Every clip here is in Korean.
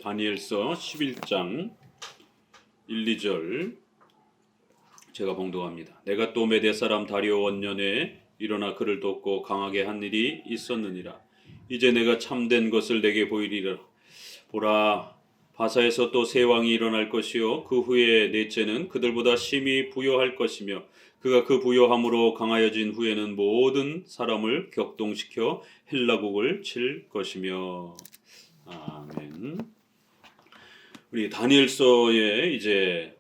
다니엘서 11장 1, 2절 제가 봉독합니다. 내가 또 메대 사람 다리오 원년에 일어나 그를 돕고 강하게 한 일이 있었느니라. 이제 내가 참된 것을 내게 보이리라. 보라, 바사에서 또 새 왕이 일어날 것이요 그 후에 넷째는 그들보다 심히 부요할 것이며 그가 그 부요함으로 강하여진 후에는 모든 사람을 격동시켜 헬라국을 칠 것이며. 아멘. 우리 다니엘서의 이제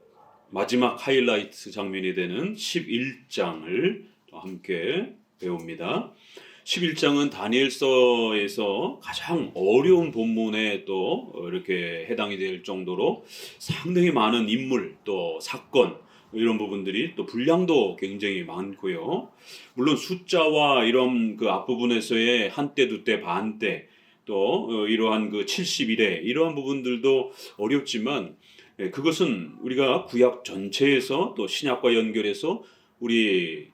마지막 하이라이트 장면이 되는 11장을 함께 배웁니다. 11장은 다니엘서에서 가장 어려운 본문에 또 이렇게 해당이 될 정도로 상당히 많은 인물 또 사건 이런 부분들이 또 분량도 굉장히 많고요. 물론 숫자와 이런 그 앞부분에서의 한때 두때 반때 또 이러한 그 70일에 이러한 부분들도 어렵지만 그것은 우리가 구약 전체에서 또 신약과 연결해서 우리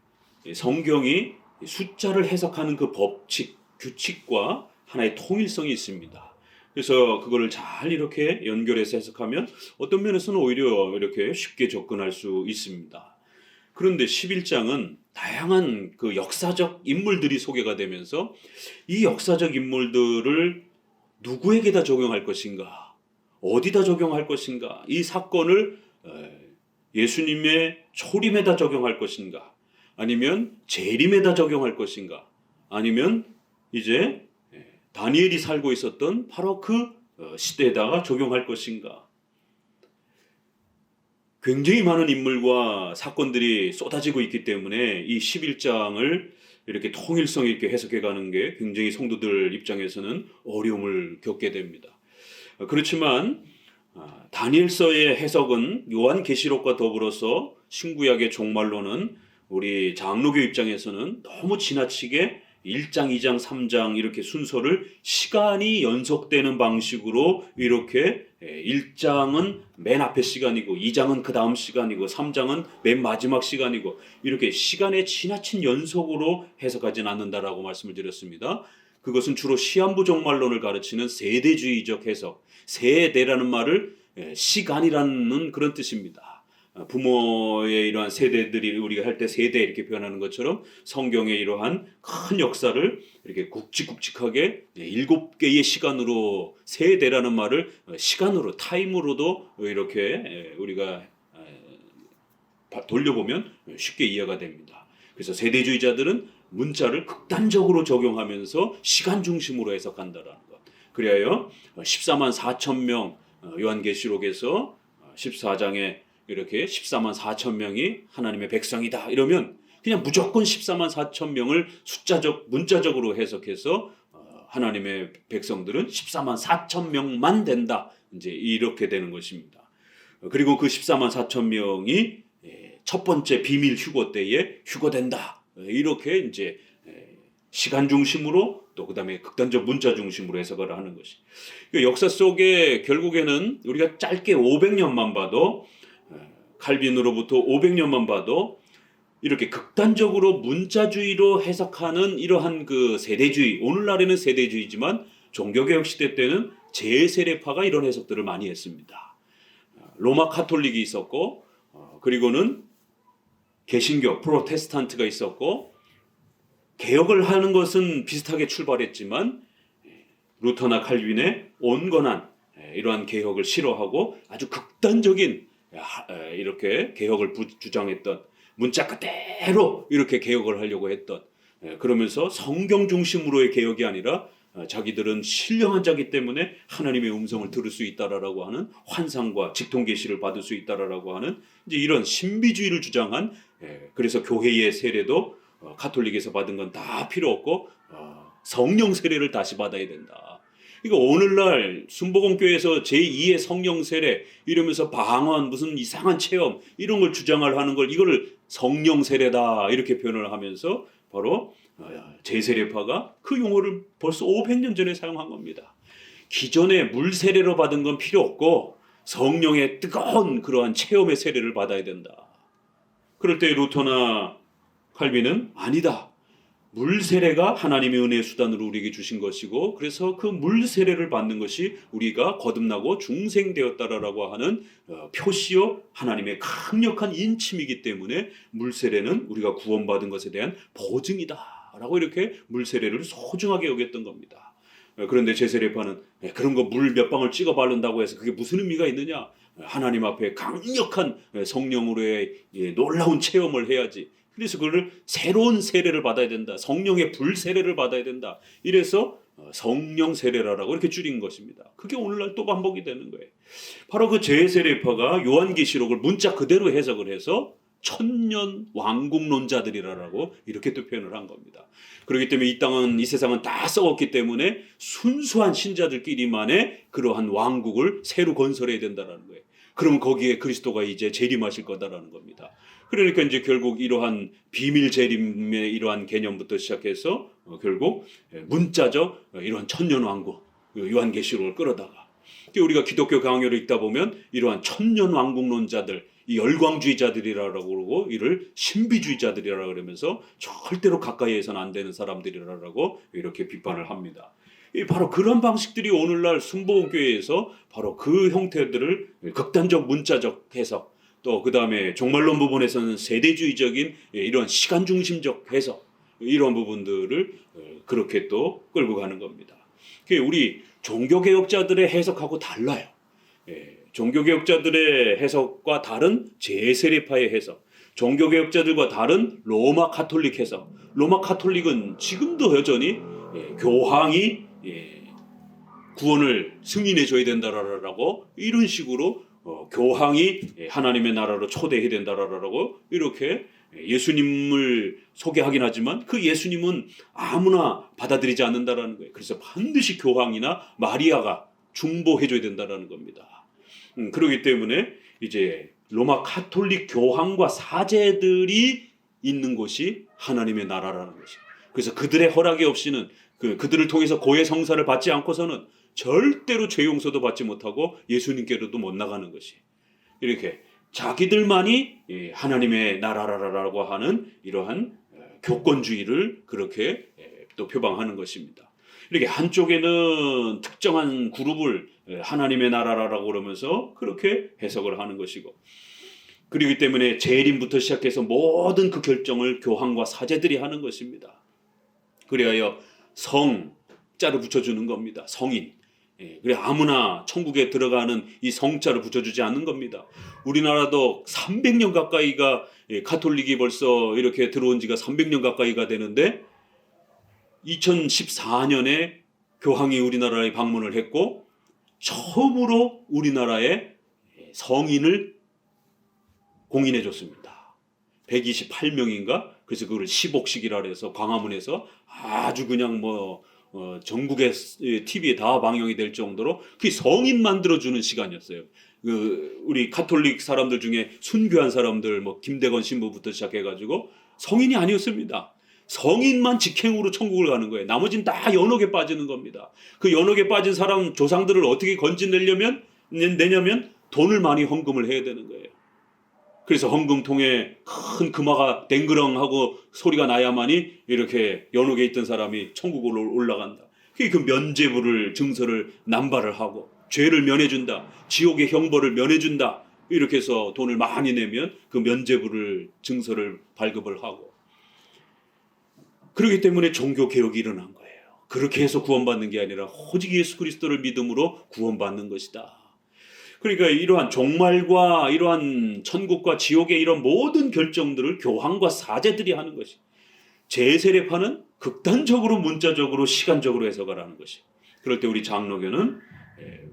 성경이 숫자를 해석하는 그 법칙, 규칙과 하나의 통일성이 있습니다. 그래서 그거를 잘 이렇게 연결해서 해석하면 어떤 면에서는 오히려 이렇게 쉽게 접근할 수 있습니다. 그런데 11장은 다양한 그 역사적 인물들이 소개가 되면서 이 역사적 인물들을 누구에게다 적용할 것인가, 어디다 적용할 것인가, 이 사건을 예수님의 초림에다 적용할 것인가, 아니면 재림에다 적용할 것인가, 아니면 이제 다니엘이 살고 있었던 바로 그 시대에다가 적용할 것인가. 굉장히 많은 인물과 사건들이 쏟아지고 있기 때문에 이 11장을 이렇게 통일성 있게 해석해가는 게 굉장히 성도들 입장에서는 어려움을 겪게 됩니다. 그렇지만 다니엘서의 해석은 요한계시록과 더불어서 신구약의 종말론은 우리 장로교 입장에서는 너무 지나치게 1장, 2장, 3장 이렇게 순서를 시간이 연속되는 방식으로 이렇게 1장은 맨 앞에 시간이고 2장은 그 다음 시간이고 3장은 맨 마지막 시간이고 이렇게 시간의 지나친 연속으로 해석하지는 않는다라고 말씀을 드렸습니다. 그것은 주로 시한부 종말론을 가르치는 세대주의적 해석, 세대라는 말을 시간이라는 그런 뜻입니다. 부모의 이러한 세대들이 우리가 할 때 세대 이렇게 표현하는 것처럼 성경의 이러한 큰 역사를 이렇게 굵직굵직하게 7개의 시간으로 세대라는 말을 시간으로 타임으로도 이렇게 우리가 돌려보면 쉽게 이해가 됩니다. 그래서 세대주의자들은 문자를 극단적으로 적용하면서 시간 중심으로 해석한다라는 것. 그래야 14만 4천 명 요한계시록에서 14장에 이렇게 14만 4천 명이 하나님의 백성이다 이러면 그냥 무조건 14만 4천 명을 숫자적 문자적으로 해석해서 하나님의 백성들은 14만 4천 명만 된다 이제 이렇게 되는 것입니다. 그리고 그 14만 4천 명이 첫 번째 비밀 휴거 때에 휴거된다 이렇게 이제 시간 중심으로 또 그다음에 극단적 문자 중심으로 해석을 하는 것이 역사 속에 결국에는 우리가 짧게 500년만 봐도 칼빈으로부터 500년만 봐도 이렇게 극단적으로 문자주의로 해석하는 이러한 그 세대주의, 오늘날에는 세대주의지만 종교개혁 시대 때는 제세례파가 이런 해석들을 많이 했습니다. 로마 카톨릭이 있었고 그리고는 개신교, 프로테스탄트가 있었고 개혁을 하는 것은 비슷하게 출발했지만 루터나 칼빈의 온건한 이러한 개혁을 싫어하고 아주 극단적인 이렇게 개혁을 주장했던 문자 그대로 이렇게 개혁을 하려고 했던 그러면서 성경 중심으로의 개혁이 아니라 자기들은 신령한 자기 때문에 하나님의 음성을 들을 수 있다라고 하는 환상과 직통계시를 받을 수 있다라고 하는 이제 이런 신비주의를 주장한 그래서 교회의 세례도 가톨릭에서 받은 건 다 필요 없고 성령 세례를 다시 받아야 된다. 이거 오늘날 순복음교회에서 제2의 성령 세례 이러면서 방언 무슨 이상한 체험 이런 걸 주장을 하는 걸 이거를 성령 세례다 이렇게 표현을 하면서 바로 제세례파가 그 용어를 벌써 500년 전에 사용한 겁니다. 기존에 물 세례로 받은 건 필요 없고 성령의 뜨거운 그러한 체험의 세례를 받아야 된다. 그럴 때 루터나 칼빈은 아니다. 물 세례가 하나님의 은혜의 수단으로 우리에게 주신 것이고, 그래서 그 물 세례를 받는 것이 우리가 거듭나고 중생되었다라고 하는 표시요 하나님의 강력한 인침이기 때문에 물 세례는 우리가 구원받은 것에 대한 보증이다라고 이렇게 물 세례를 소중하게 여겼던 겁니다. 그런데 제세례파는 그런 거 물 몇 방울 찍어 바른다고 해서 그게 무슨 의미가 있느냐? 하나님 앞에 강력한 성령으로의 놀라운 체험을 해야지. 그래서 그를 새로운 세례를 받아야 된다. 성령의 불 세례를 받아야 된다. 이래서 성령 세례라고 이렇게 줄인 것입니다. 그게 오늘날 또 반복이 되는 거예요. 바로 그 제세례파가 요한계시록을 문자 그대로 해석을 해서 천년 왕국론자들이라고 이렇게 또 표현을 한 겁니다. 그렇기 때문에 이 세상은 다 썩었기 때문에 순수한 신자들끼리만의 그러한 왕국을 새로 건설해야 된다는 거예요. 그러면 거기에 그리스도가 이제 재림하실 거다라는 겁니다. 그러니까 이제 결국 이러한 비밀 재림의 이러한 개념부터 시작해서 결국 문자적 이러한 천년 왕국 요한계시록을 끌어다가 우리가 기독교 강요를 읽다 보면 이러한 천년 왕국론자들 이 열광주의자들이라고 그러고 이를 신비주의자들이라고 그러면서 절대로 가까이에서는 안 되는 사람들이라고 이렇게 비판을 합니다. 바로 그런 방식들이 오늘날 순복음교회에서 바로 그 형태들을 극단적 문자적 해석 또 그 다음에 종말론 부분에서는 세대주의적인 이런 시간 중심적 해석 이런 부분들을 그렇게 또 끌고 가는 겁니다. 우리 종교개혁자들의 해석하고 달라요. 종교개혁자들의 해석과 다른 제세례파의 해석, 종교개혁자들과 다른 로마 가톨릭 해석. 로마 가톨릭은 지금도 여전히 교황이 구원을 승인해 줘야 된다라고 이런 식으로 교황이 하나님의 나라로 초대해야 된다라고 이렇게 예수님을 소개하긴 하지만 그 예수님은 아무나 받아들이지 않는다라는 거예요. 그래서 반드시 교황이나 마리아가 중보해 줘야 된다라는 겁니다. 그렇기 때문에 이제 로마 가톨릭 교황과 사제들이 있는 곳이 하나님의 나라라는 것이에요. 그래서 그들의 허락이 없이는 그들을 통해서 고해 성사를 받지 않고서는 절대로 죄 용서도 받지 못하고 예수님께로도 못 나가는 것이 이렇게 자기들만이 하나님의 나라라고 하는 이러한 교권주의를 그렇게 또 표방하는 것입니다. 이렇게 한쪽에는 특정한 그룹을 하나님의 나라라고 그러면서 그렇게 해석을 하는 것이고 그렇기 때문에 재림부터 시작해서 모든 그 결정을 교황과 사제들이 하는 것입니다. 그래야 성자를 붙여주는 겁니다. 성인. 그래 아무나 천국에 들어가는 이 성자를 붙여주지 않는 겁니다. 우리나라도 300년 가까이가 가톨릭이 벌써 이렇게 들어온 지가 300년 가까이가 되는데 2014년에 교황이 우리나라에 방문을 했고 처음으로 우리나라에 성인을 공인해 줬습니다. 128명인가? 그래서 그걸 10옥씩이라 해서 광화문에서 아주 그냥 전국의 TV에 다 방영이 될 정도로 그 성인 만들어주는 시간이었어요. 우리 가톨릭 사람들 중에 순교한 사람들 김대건 신부부터 시작해가지고 성인이 아니었습니다. 성인만 직행으로 천국을 가는 거예요. 나머지는 다 연옥에 빠지는 겁니다. 그 연옥에 빠진 사람 조상들을 어떻게 건져내냐면 돈을 많이 헌금을 해야 되는 거예요. 그래서 헌금통에 큰 금화가 댕그렁하고 소리가 나야만이 이렇게 연옥에 있던 사람이 천국으로 올라간다. 그 면죄부를 증서를 남발을 하고 죄를 면해준다. 지옥의 형벌을 면해준다. 이렇게 해서 돈을 많이 내면 그 면죄부를 증서를 발급을 하고 그렇기 때문에 종교개혁이 일어난 거예요. 그렇게 해서 구원받는 게 아니라 오직 예수 그리스도를 믿음으로 구원받는 것이다. 그러니까 이러한 종말과 이러한 천국과 지옥의 이런 모든 결정들을 교황과 사제들이 하는 것이 제세례파는 극단적으로 문자적으로 시간적으로 해석을 하는 것이 그럴 때 우리 장로교는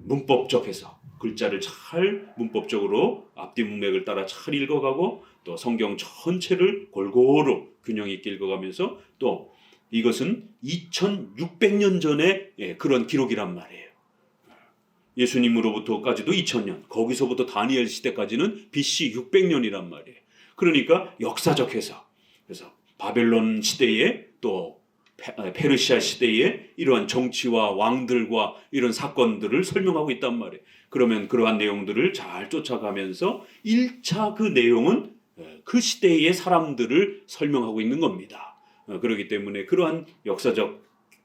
문법적 해석 글자를 잘 문법적으로 앞뒤 문맥을 따라 잘 읽어가고 또 성경 전체를 골고루 균형 있게 읽어가면서 또 이것은 2600년 전에 그런 기록이란 말이에요. 예수님으로부터까지도 2000년, 거기서부터 다니엘 시대까지는 BC 600년이란 말이에요. 그러니까 역사적 해석. 그래서 바벨론 시대에 또 페르시아 시대에 이러한 정치와 왕들과 이런 사건들을 설명하고 있단 말이에요. 그러면 그러한 내용들을 잘 쫓아가면서 1차 그 내용은 그 시대의 사람들을 설명하고 있는 겁니다. 그렇기 때문에 그러한 역사적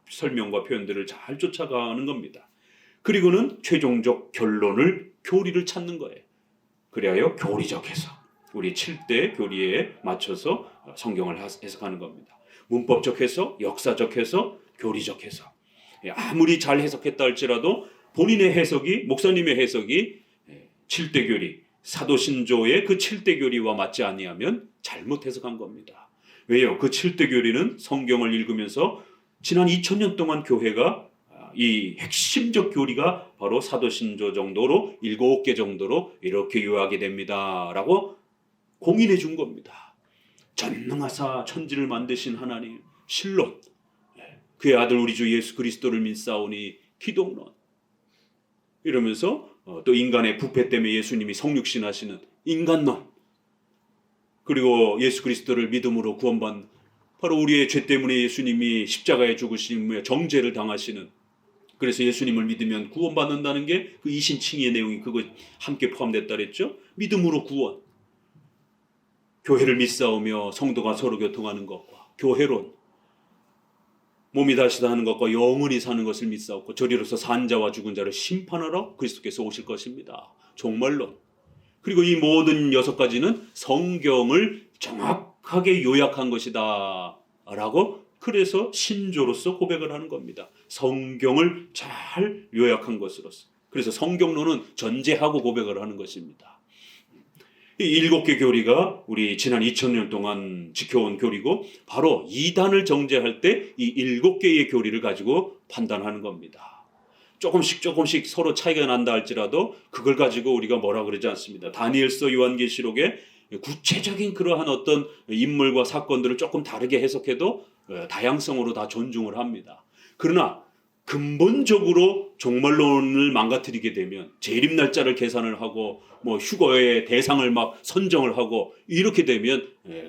설명과 표현들을 잘 쫓아가는 겁니다. 그리고는 최종적 결론을 교리를 찾는 거예요. 그리하여 교리적 해석, 우리 7대 교리에 맞춰서 성경을 해석하는 겁니다. 문법적 해석, 역사적 해석, 교리적 해석. 아무리 잘 해석했다 할지라도 본인의 해석이, 목사님의 해석이 7대 교리, 사도신조의 그 7대 교리와 맞지 아니하면 잘못 해석한 겁니다. 왜요? 그 7대 교리는 성경을 읽으면서 지난 2000년 동안 교회가 이 핵심적 교리가 바로 사도신조 정도로 7개 정도로 이렇게 요약이 됩니다 라고 공인해 준 겁니다. 전능하사 천지를 만드신 하나님, 신론, 그의 아들 우리 주 예수 그리스도를 믿사오니 기독론, 이러면서 또 인간의 부패 때문에 예수님이 성육신 하시는 인간론, 그리고 예수 그리스도를 믿음으로 구원받는, 바로 우리의 죄 때문에 예수님이 십자가에 죽으심에 정죄를 당하시는, 그래서 예수님을 믿으면 구원받는다는 게 그 이신칭의의 내용이 그거 함께 포함됐다 그랬죠. 믿음으로 구원, 교회를 믿사오며 성도가 서로 교통하는 것과 교회론, 몸이 다시 사는 것과 영원히 사는 것을 믿사옵고 저리로서 산 자와 죽은 자를 심판하러 그리스도께서 오실 것입니다. 종말론. 그리고 이 모든 6가지는 성경을 정확하게 요약한 것이다 라고, 그래서 신조로서 고백을 하는 겁니다. 성경을 잘 요약한 것으로서. 그래서 성경론은 전제하고 고백을 하는 것입니다. 이 7개 교리가 우리 지난 2000년 동안 지켜온 교리고, 바로 이단을 정죄할 때 이 7개의 교리를 가지고 판단하는 겁니다. 조금씩 서로 차이가 난다 할지라도 그걸 가지고 우리가 뭐라 그러지 않습니다. 다니엘서, 요한계시록에 구체적인 그러한 어떤 인물과 사건들을 조금 다르게 해석해도 다양성으로 다 존중을 합니다. 그러나 근본적으로 종말론을 망가뜨리게 되면 재림 날짜를 계산을 하고 뭐 휴거의 대상을 막 선정을 하고 이렇게 되면,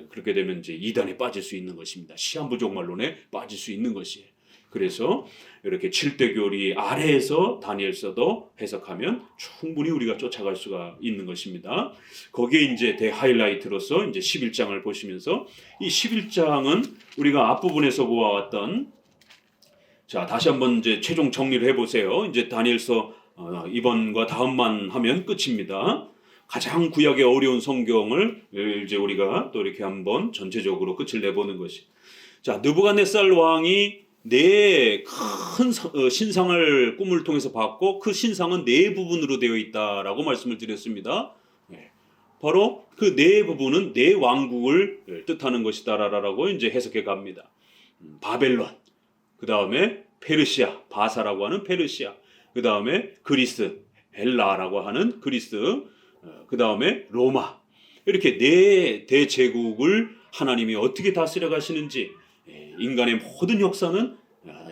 그렇게 되면 이제 이단에 빠질 수 있는 것입니다. 시한부 종말론에 빠질 수 있는 것이에요. 그래서 이렇게 7대 교리 아래에서 다니엘서도 해석하면 충분히 우리가 쫓아갈 수가 있는 것입니다. 거기에 이제 대하이라이트로서 이제 11장을 보시면서, 이 11장은 우리가 앞부분에서 보아왔던, 자, 다시 한번 이제 최종 정리를 해보세요. 이제 다니엘서 이번과 다음만 하면 끝입니다. 가장 구약의 어려운 성경을 이제 우리가 또 이렇게 한번 전체적으로 끝을 내보는 것이, 자, 느부갓네살 왕이 큰 신상을 꿈을 통해서 봤고, 그 신상은 4부분으로 되어 있다라고 말씀을 드렸습니다. 바로 그 4부분은 4왕국을 뜻하는 것이다라고 이제 해석해 갑니다. 바벨론, 그 다음에 페르시아, 바사라고 하는 페르시아, 그 다음에 그리스, 헬라라고 하는 그리스, 그 다음에 로마, 이렇게 4 대제국을 하나님이 어떻게 다스려 가시는지, 인간의 모든 역사는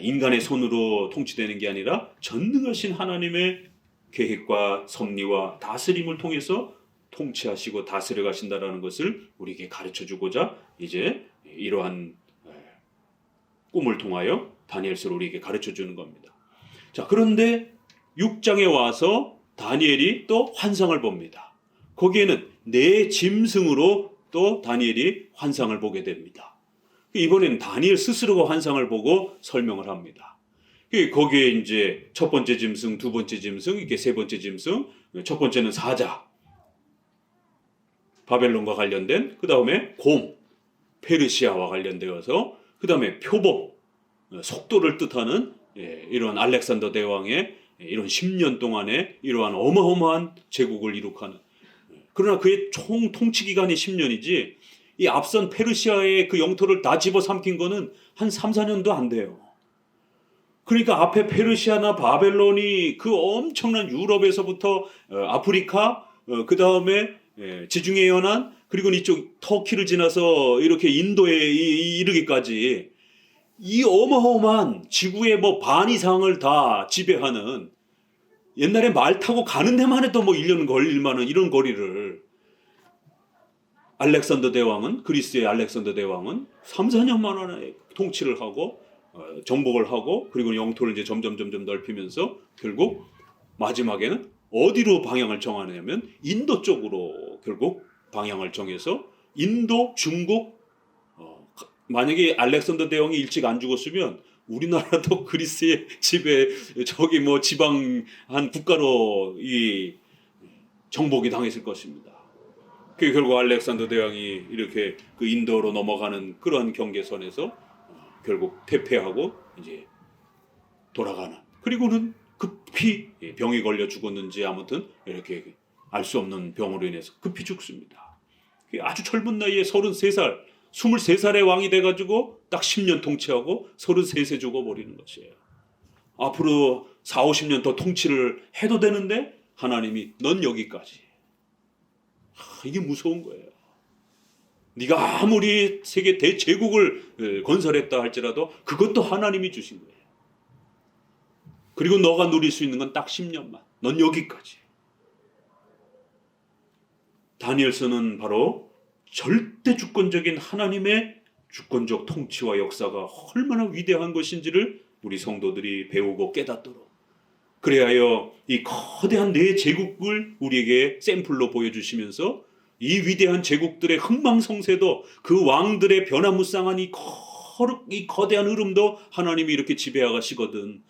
인간의 손으로 통치되는 게 아니라 전능하신 하나님의 계획과 섭리와 다스림을 통해서 통치하시고 다스려 가신다라는 것을 우리에게 가르쳐 주고자 이제 이러한 꿈을 통하여 다니엘서를 우리에게 가르쳐 주는 겁니다. 자, 그런데 6장에 와서 다니엘이 또 환상을 봅니다. 거기에는 4 짐승으로 또 다니엘이 환상을 보게 됩니다. 이번엔 다니엘 스스로가 환상을 보고 설명을 합니다. 거기에 이제 첫 번째 짐승, 두 번째 짐승, 이렇게 세 번째 짐승, 첫 번째는 사자, 바벨론과 관련된, 그 다음에 곰, 페르시아와 관련되어서, 그 다음에 표범, 속도를 뜻하는 이러한 알렉산더 대왕의 이런 10년 동안의 이러한 어마어마한 제국을 이룩하는, 그러나 그의 총 통치 기간이 10년이지 이 앞선 페르시아의 그 영토를 다 집어삼킨 거는 한 3, 4년도 안 돼요. 그러니까 앞에 페르시아나 바벨론이 그 엄청난 유럽에서부터 아프리카, 그 다음에 지중해 연안, 그리고 이쪽 터키를 지나서 이렇게 인도에 이르기까지 이 어마어마한 지구의 뭐 반 이상을 다 지배하는, 옛날에 말 타고 가는 데만 해도 뭐 1년 걸릴 만한 이런 거리를 알렉산더 대왕은, 그리스의 알렉산더 대왕은 3, 4년 만에 통치를 하고 정복을 하고, 그리고 영토를 이제 점점 넓히면서 결국 마지막에는 어디로 방향을 정하냐면 인도 쪽으로 결국 방향을 정해서 인도, 중국, 만약에 알렉산더 대왕이 일찍 안 죽었으면 우리나라도 그리스의 지배 저기 뭐 지방 한 국가로 이 정복이 당했을 것입니다. 그 결국 알렉산더 대왕이 이렇게 그 인도로 넘어가는 그러한 경계선에서 결국 패패하고 이제 돌아가는, 그리고는 급히 병이 걸려 죽었는지 아무튼 이렇게 알 수 없는 병으로 인해서 급히 죽습니다. 아주 젊은 나이에 33살, 23살의 왕이 돼가지고 딱 10년 통치하고 33세 죽어버리는 것이에요. 앞으로 4, 50년 더 통치를 해도 되는데 하나님이 넌 여기까지. 이게 무서운 거예요. 네가 아무리 세계 대제국을 건설했다 할지라도 그것도 하나님이 주신 거예요. 그리고 너가 누릴 수 있는 건 딱 10년만. 넌 여기까지. 다니엘서는 바로 절대 주권적인 하나님의 주권적 통치와 역사가 얼마나 위대한 것인지를 우리 성도들이 배우고 깨닫도록, 그래야 하여 이 거대한 네 제국을 우리에게 샘플로 보여주시면서 이 위대한 제국들의 흥망성쇠도, 그 왕들의 변화무쌍한 이 거대한 흐름도 하나님이 이렇게 지배하시거든.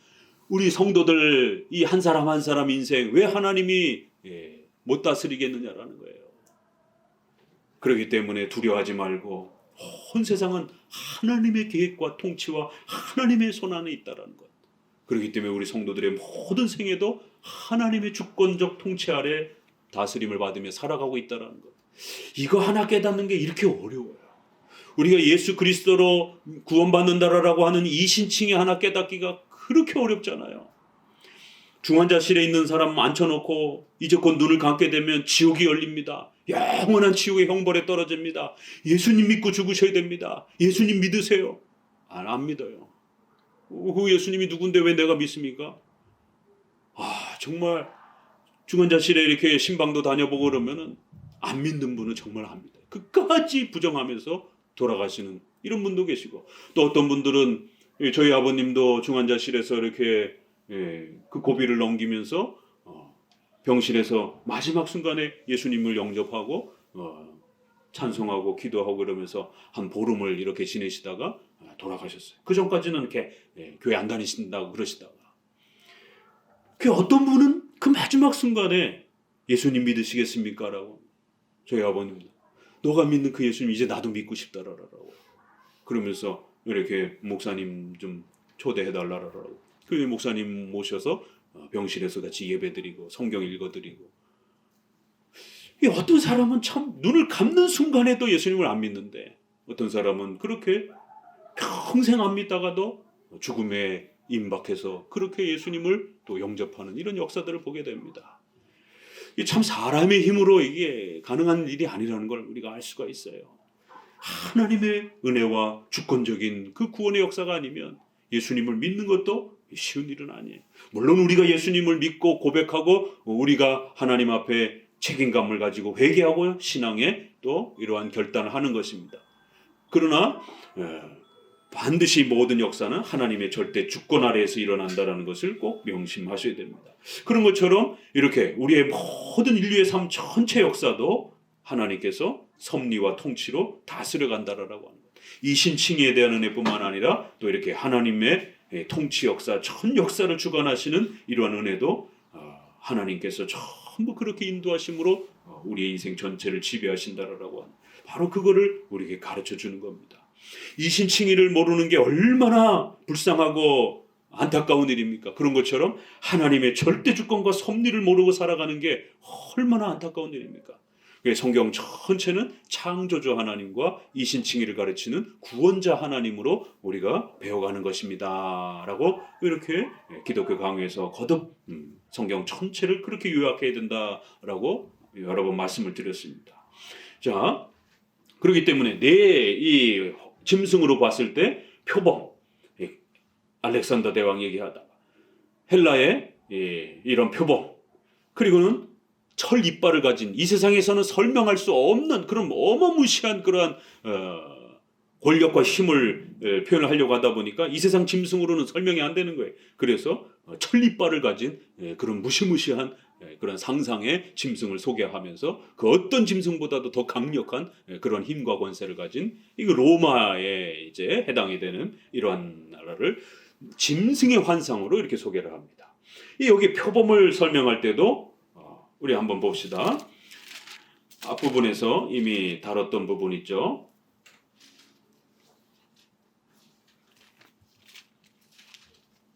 우리 성도들 이 한 사람 한 사람 인생 왜 하나님이 못 다스리겠느냐라는 거예요. 그렇기 때문에 두려워하지 말고 온 세상은 하나님의 계획과 통치와 하나님의 손 안에 있다라는 것. 그렇기 때문에 우리 성도들의 모든 생애도 하나님의 주권적 통치 아래 다스림을 받으며 살아가고 있다라는 것. 이거 하나 깨닫는 게 이렇게 어려워요. 우리가 예수 그리스도로 구원받는다라고 하는 이 신칭이 하나 깨닫기가 그렇게 어렵잖아요. 중환자실에 있는 사람 앉혀놓고 이제 곧 눈을 감게 되면 지옥이 열립니다. 영원한 지옥의 형벌에 떨어집니다. 예수님 믿고 죽으셔야 됩니다. 예수님 믿으세요. 안 믿어요. 그 예수님이 누군데 왜 내가 믿습니까? 정말 중환자실에 이렇게 신방도 다녀보고 그러면은 안 믿는 분은 정말 안 믿어요. 끝까지 부정하면서 돌아가시는 이런 분도 계시고, 또 어떤 분들은 저희 아버님도 중환자실에서 이렇게 그 고비를 넘기면서 병실에서 마지막 순간에 예수님을 영접하고 찬송하고 기도하고 그러면서 한 보름을 이렇게 지내시다가 돌아가셨어요. 그 전까지는 이렇게 교회 안 다니신다고 그러시다가, 그 어떤 분은 그 마지막 순간에 예수님 믿으시겠습니까? 라고 저희 아버님도, 너가 믿는 그 예수님 이제 나도 믿고 싶다라고 그러면서 이렇게 목사님 좀 초대해달라라고 그 목사님 모셔서 병실에서 같이 예배드리고 성경 읽어드리고, 어떤 사람은 참 눈을 감는 순간에도 예수님을 안 믿는데, 어떤 사람은 그렇게 평생 안 믿다가도 죽음에 임박해서 그렇게 예수님을 또 영접하는 이런 역사들을 보게 됩니다. 참 사람의 힘으로 이게 가능한 일이 아니라는 걸 우리가 알 수가 있어요. 하나님의 은혜와 주권적인 그 구원의 역사가 아니면 예수님을 믿는 것도 쉬운 일은 아니에요. 물론 우리가 예수님을 믿고 고백하고 우리가 하나님 앞에 책임감을 가지고 회개하고 신앙에 또 이러한 결단을 하는 것입니다. 그러나 반드시 모든 역사는 하나님의 절대 주권 아래에서 일어난다는 것을 꼭 명심하셔야 됩니다. 그런 것처럼 이렇게 우리의 모든 인류의 삶 전체 역사도 하나님께서 섭리와 통치로 다스려 간다라고 하는 것. 이 신칭의에 대한 은혜뿐만 아니라 또 이렇게 하나님의 통치 역사, 전 역사를 주관하시는 이러한 은혜도 하나님께서 전부 그렇게 인도하심으로 우리의 인생 전체를 지배하신다라고 하는, 바로 그거를 우리에게 가르쳐 주는 겁니다. 이 신칭의를 모르는 게 얼마나 불쌍하고 안타까운 일입니까? 그런 것처럼 하나님의 절대 주권과 섭리를 모르고 살아가는 게 얼마나 안타까운 일입니까? 성경 전체는 창조주 하나님과 이신칭의를 가르치는 구원자 하나님으로 우리가 배워가는 것입니다 라고 이렇게 기독교 강의에서 거듭 성경 전체를 그렇게 요약해야 된다라고 여러 번 말씀을 드렸습니다. 자, 그렇기 때문에 내 이 짐승으로 봤을 때 표범, 알렉산더 대왕 얘기하다가 헬라의 이런 표범, 그리고는 철 이빨을 가진, 이 세상에서는 설명할 수 없는 그런 어마무시한 그러한 권력과 힘을 표현을 하려고 하다 보니까 이 세상 짐승으로는 설명이 안 되는 거예요. 그래서 철 이빨을 가진 그런 무시무시한 그런 상상의 짐승을 소개하면서 그 어떤 짐승보다도 더 강력한 그런 힘과 권세를 가진 이거 로마에 이제 해당이 되는 이러한 나라를 짐승의 환상으로 이렇게 소개를 합니다. 여기 표범을 설명할 때도 우리 한번 봅시다. 앞부분에서 이미 다뤘던 부분 있죠.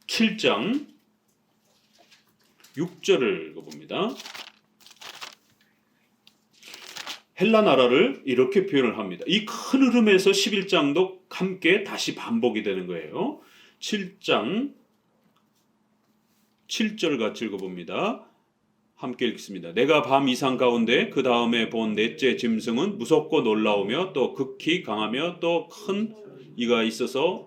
7장 6절을 읽어봅니다. 헬라 나라를 이렇게 표현을 합니다. 이 큰 흐름에서 11장도 함께 다시 반복이 되는 거예요. 7장 7절 같이 읽어봅니다. 함께 읽습니다. 내가 밤 이상 가운데 그 다음에 본 넷째 짐승은 무섭고 놀라우며 또 극히 강하며 또 큰 이가 있어서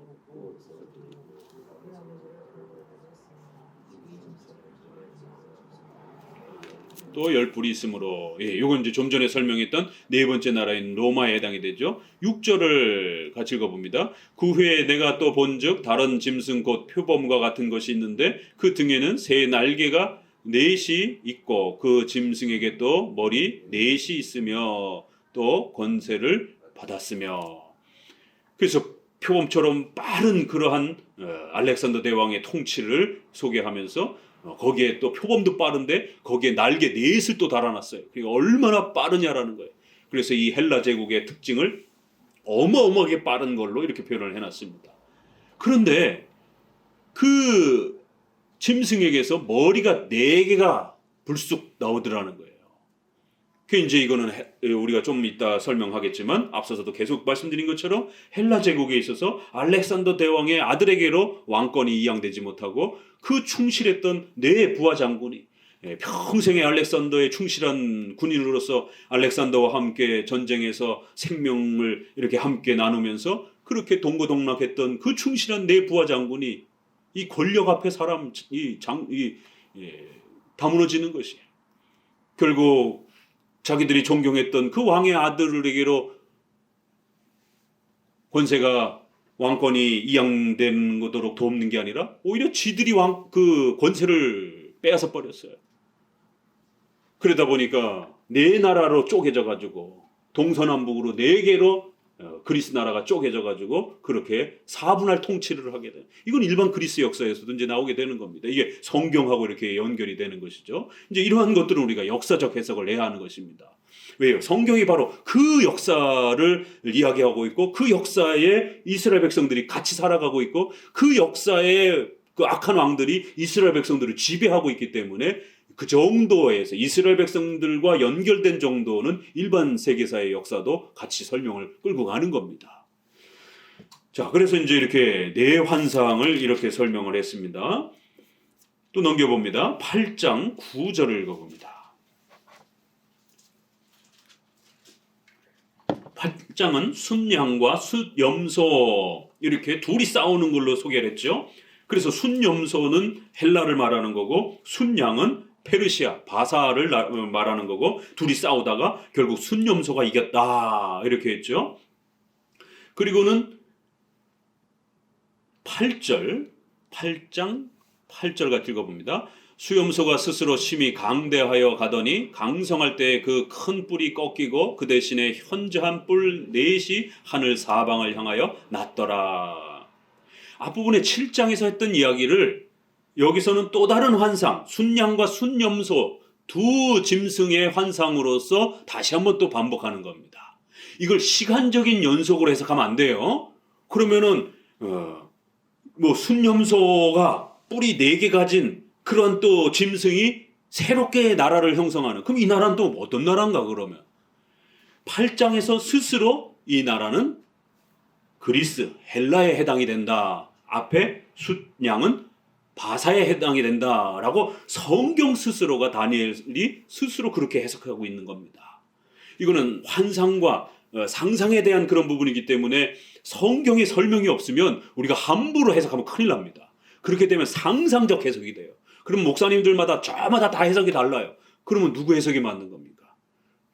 또 열불이 있으므로 이건 이제 좀 전에 설명했던 네 번째 나라인 로마에 해당이 되죠. 6절을 같이 읽어봅니다. 그 후에 내가 또 본즉 다른 짐승 곧 표범과 같은 것이 있는데 그 등에는 새 날개가 넷이 있고 그 짐승에게 또 머리 넷이 있으며 또 권세를 받았으며. 그래서 표범처럼 빠른 그러한 알렉산더 대왕의 통치를 소개하면서 거기에 또 표범도 빠른데 거기에 날개 넷을 또 달아놨어요. 그러니까 얼마나 빠르냐라는 거예요. 그래서 이 헬라 제국의 특징을 어마어마하게 빠른 걸로 이렇게 표현을 해놨습니다. 그런데 그 짐승에게서 머리가 4개가 불쑥 나오더라는 거예요. 그 이제 이거는 우리가 좀 이따 설명하겠지만 앞서서도 계속 말씀드린 것처럼 헬라 제국에 있어서 알렉산더 대왕의 아들에게로 왕권이 이양되지 못하고 그 충실했던 네 부하 장군이 평생에 알렉산더의 충실한 군인으로서 알렉산더와 함께 전쟁에서 생명을 이렇게 함께 나누면서 그렇게 동고동락했던 그 충실한 네 부하 장군이 이 권력 앞에 다무너지는 것이에요. 결국 자기들이 존경했던 그 왕의 아들에게로 권세가 왕권이 이양된 거도록 돕는 게 아니라 오히려 지들이 그 권세를 빼앗아 버렸어요. 그러다 보니까 네 나라로 쪼개져 가지고 동서남북으로 4개로 그리스 나라가 쪼개져 가지고 그렇게 4분할 통치를 하게 돼요. 이건 일반 그리스 역사에서도 이제 나오게 되는 겁니다. 이게 성경하고 이렇게 연결이 되는 것이죠. 이제 이러한 것들은 우리가 역사적 해석을 해야 하는 것입니다. 왜요? 성경이 바로 그 역사를 이야기하고 있고 그 역사에 이스라엘 백성들이 같이 살아가고 있고 그 역사에 그 악한 왕들이 이스라엘 백성들을 지배하고 있기 때문에 그 정도에서 이스라엘 백성들과 연결된 정도는 일반 세계사의 역사도 같이 설명을 끌고 가는 겁니다. 자, 그래서 이제 이렇게 네 환상을 이렇게 설명을 했습니다. 또 넘겨봅니다. 8장 9절을 읽어봅니다. 8장은 숫양과 숫염소 이렇게 둘이 싸우는 걸로 소개를 했죠. 그래서 숫염소는 헬라를 말하는 거고 숫양은 페르시아, 바사를 말하는 거고 둘이 싸우다가 결국 숫염소가 이겼다 이렇게 했죠. 그리고는 8장 8절 같이 읽어봅니다. 수염소가 스스로 심히 강대하여 가더니 강성할 때 그 큰 뿔이 꺾이고 그 대신에 현저한 뿔 넷이 하늘 사방을 향하여 났더라. 앞부분에 7장에서 했던 이야기를 여기서는 또 다른 환상, 숫양과 숫염소 두 짐승의 환상으로서 다시 한번 또 반복하는 겁니다. 이걸 시간적인 연속으로 해석하면 안 돼요. 그러면은 숫염소가 뿔이 4개 가진 그런 또 짐승이 새롭게 나라를 형성하는, 그럼 이 나라는 또 어떤 나라인가 그러면 8장에서 스스로 이 나라는 그리스, 헬라에 해당이 된다. 앞에 숫양은 바사에 해당이 된다라고 성경 스스로가 다니엘이 스스로 그렇게 해석하고 있는 겁니다. 이거는 환상과 상상에 대한 그런 부분이기 때문에 성경에 설명이 없으면 우리가 함부로 해석하면 큰일 납니다. 그렇게 되면 상상적 해석이 돼요. 그럼 목사님들마다 저마다 다 해석이 달라요. 그러면 누구 해석이 맞는 겁니까?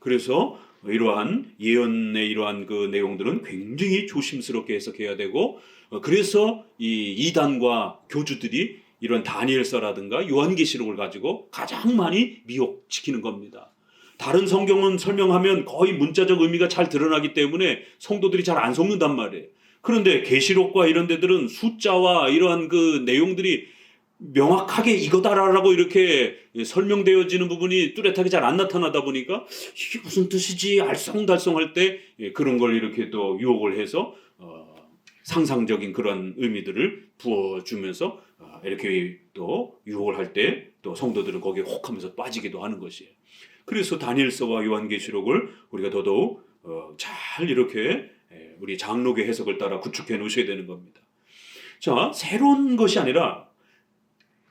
그래서 이러한 예언의 이러한 그 내용들은 굉장히 조심스럽게 해석해야 되고, 그래서 이 이단과 교주들이 이런 다니엘서라든가 요한계시록을 가지고 가장 많이 미혹시키는 겁니다. 다른 성경은 설명하면 거의 문자적 의미가 잘 드러나기 때문에 성도들이 잘 안 속는단 말이에요. 그런데 계시록과 이런 데들은 숫자와 이러한 그 내용들이 명확하게 이거다라고 이렇게 설명되어지는 부분이 뚜렷하게 잘 안 나타나다 보니까 이게 무슨 뜻이지 알쏭달쏭할 때 그런 걸 이렇게 또 유혹을 해서 상상적인 그런 의미들을 부어주면서 이렇게 또 유혹을 할 때 또 성도들은 거기에 혹하면서 빠지기도 하는 것이에요. 그래서 다니엘서와 요한계시록을 우리가 더더욱 잘 이렇게 우리 장로교 해석을 따라 구축해 놓으셔야 되는 겁니다. 자, 새로운 것이 아니라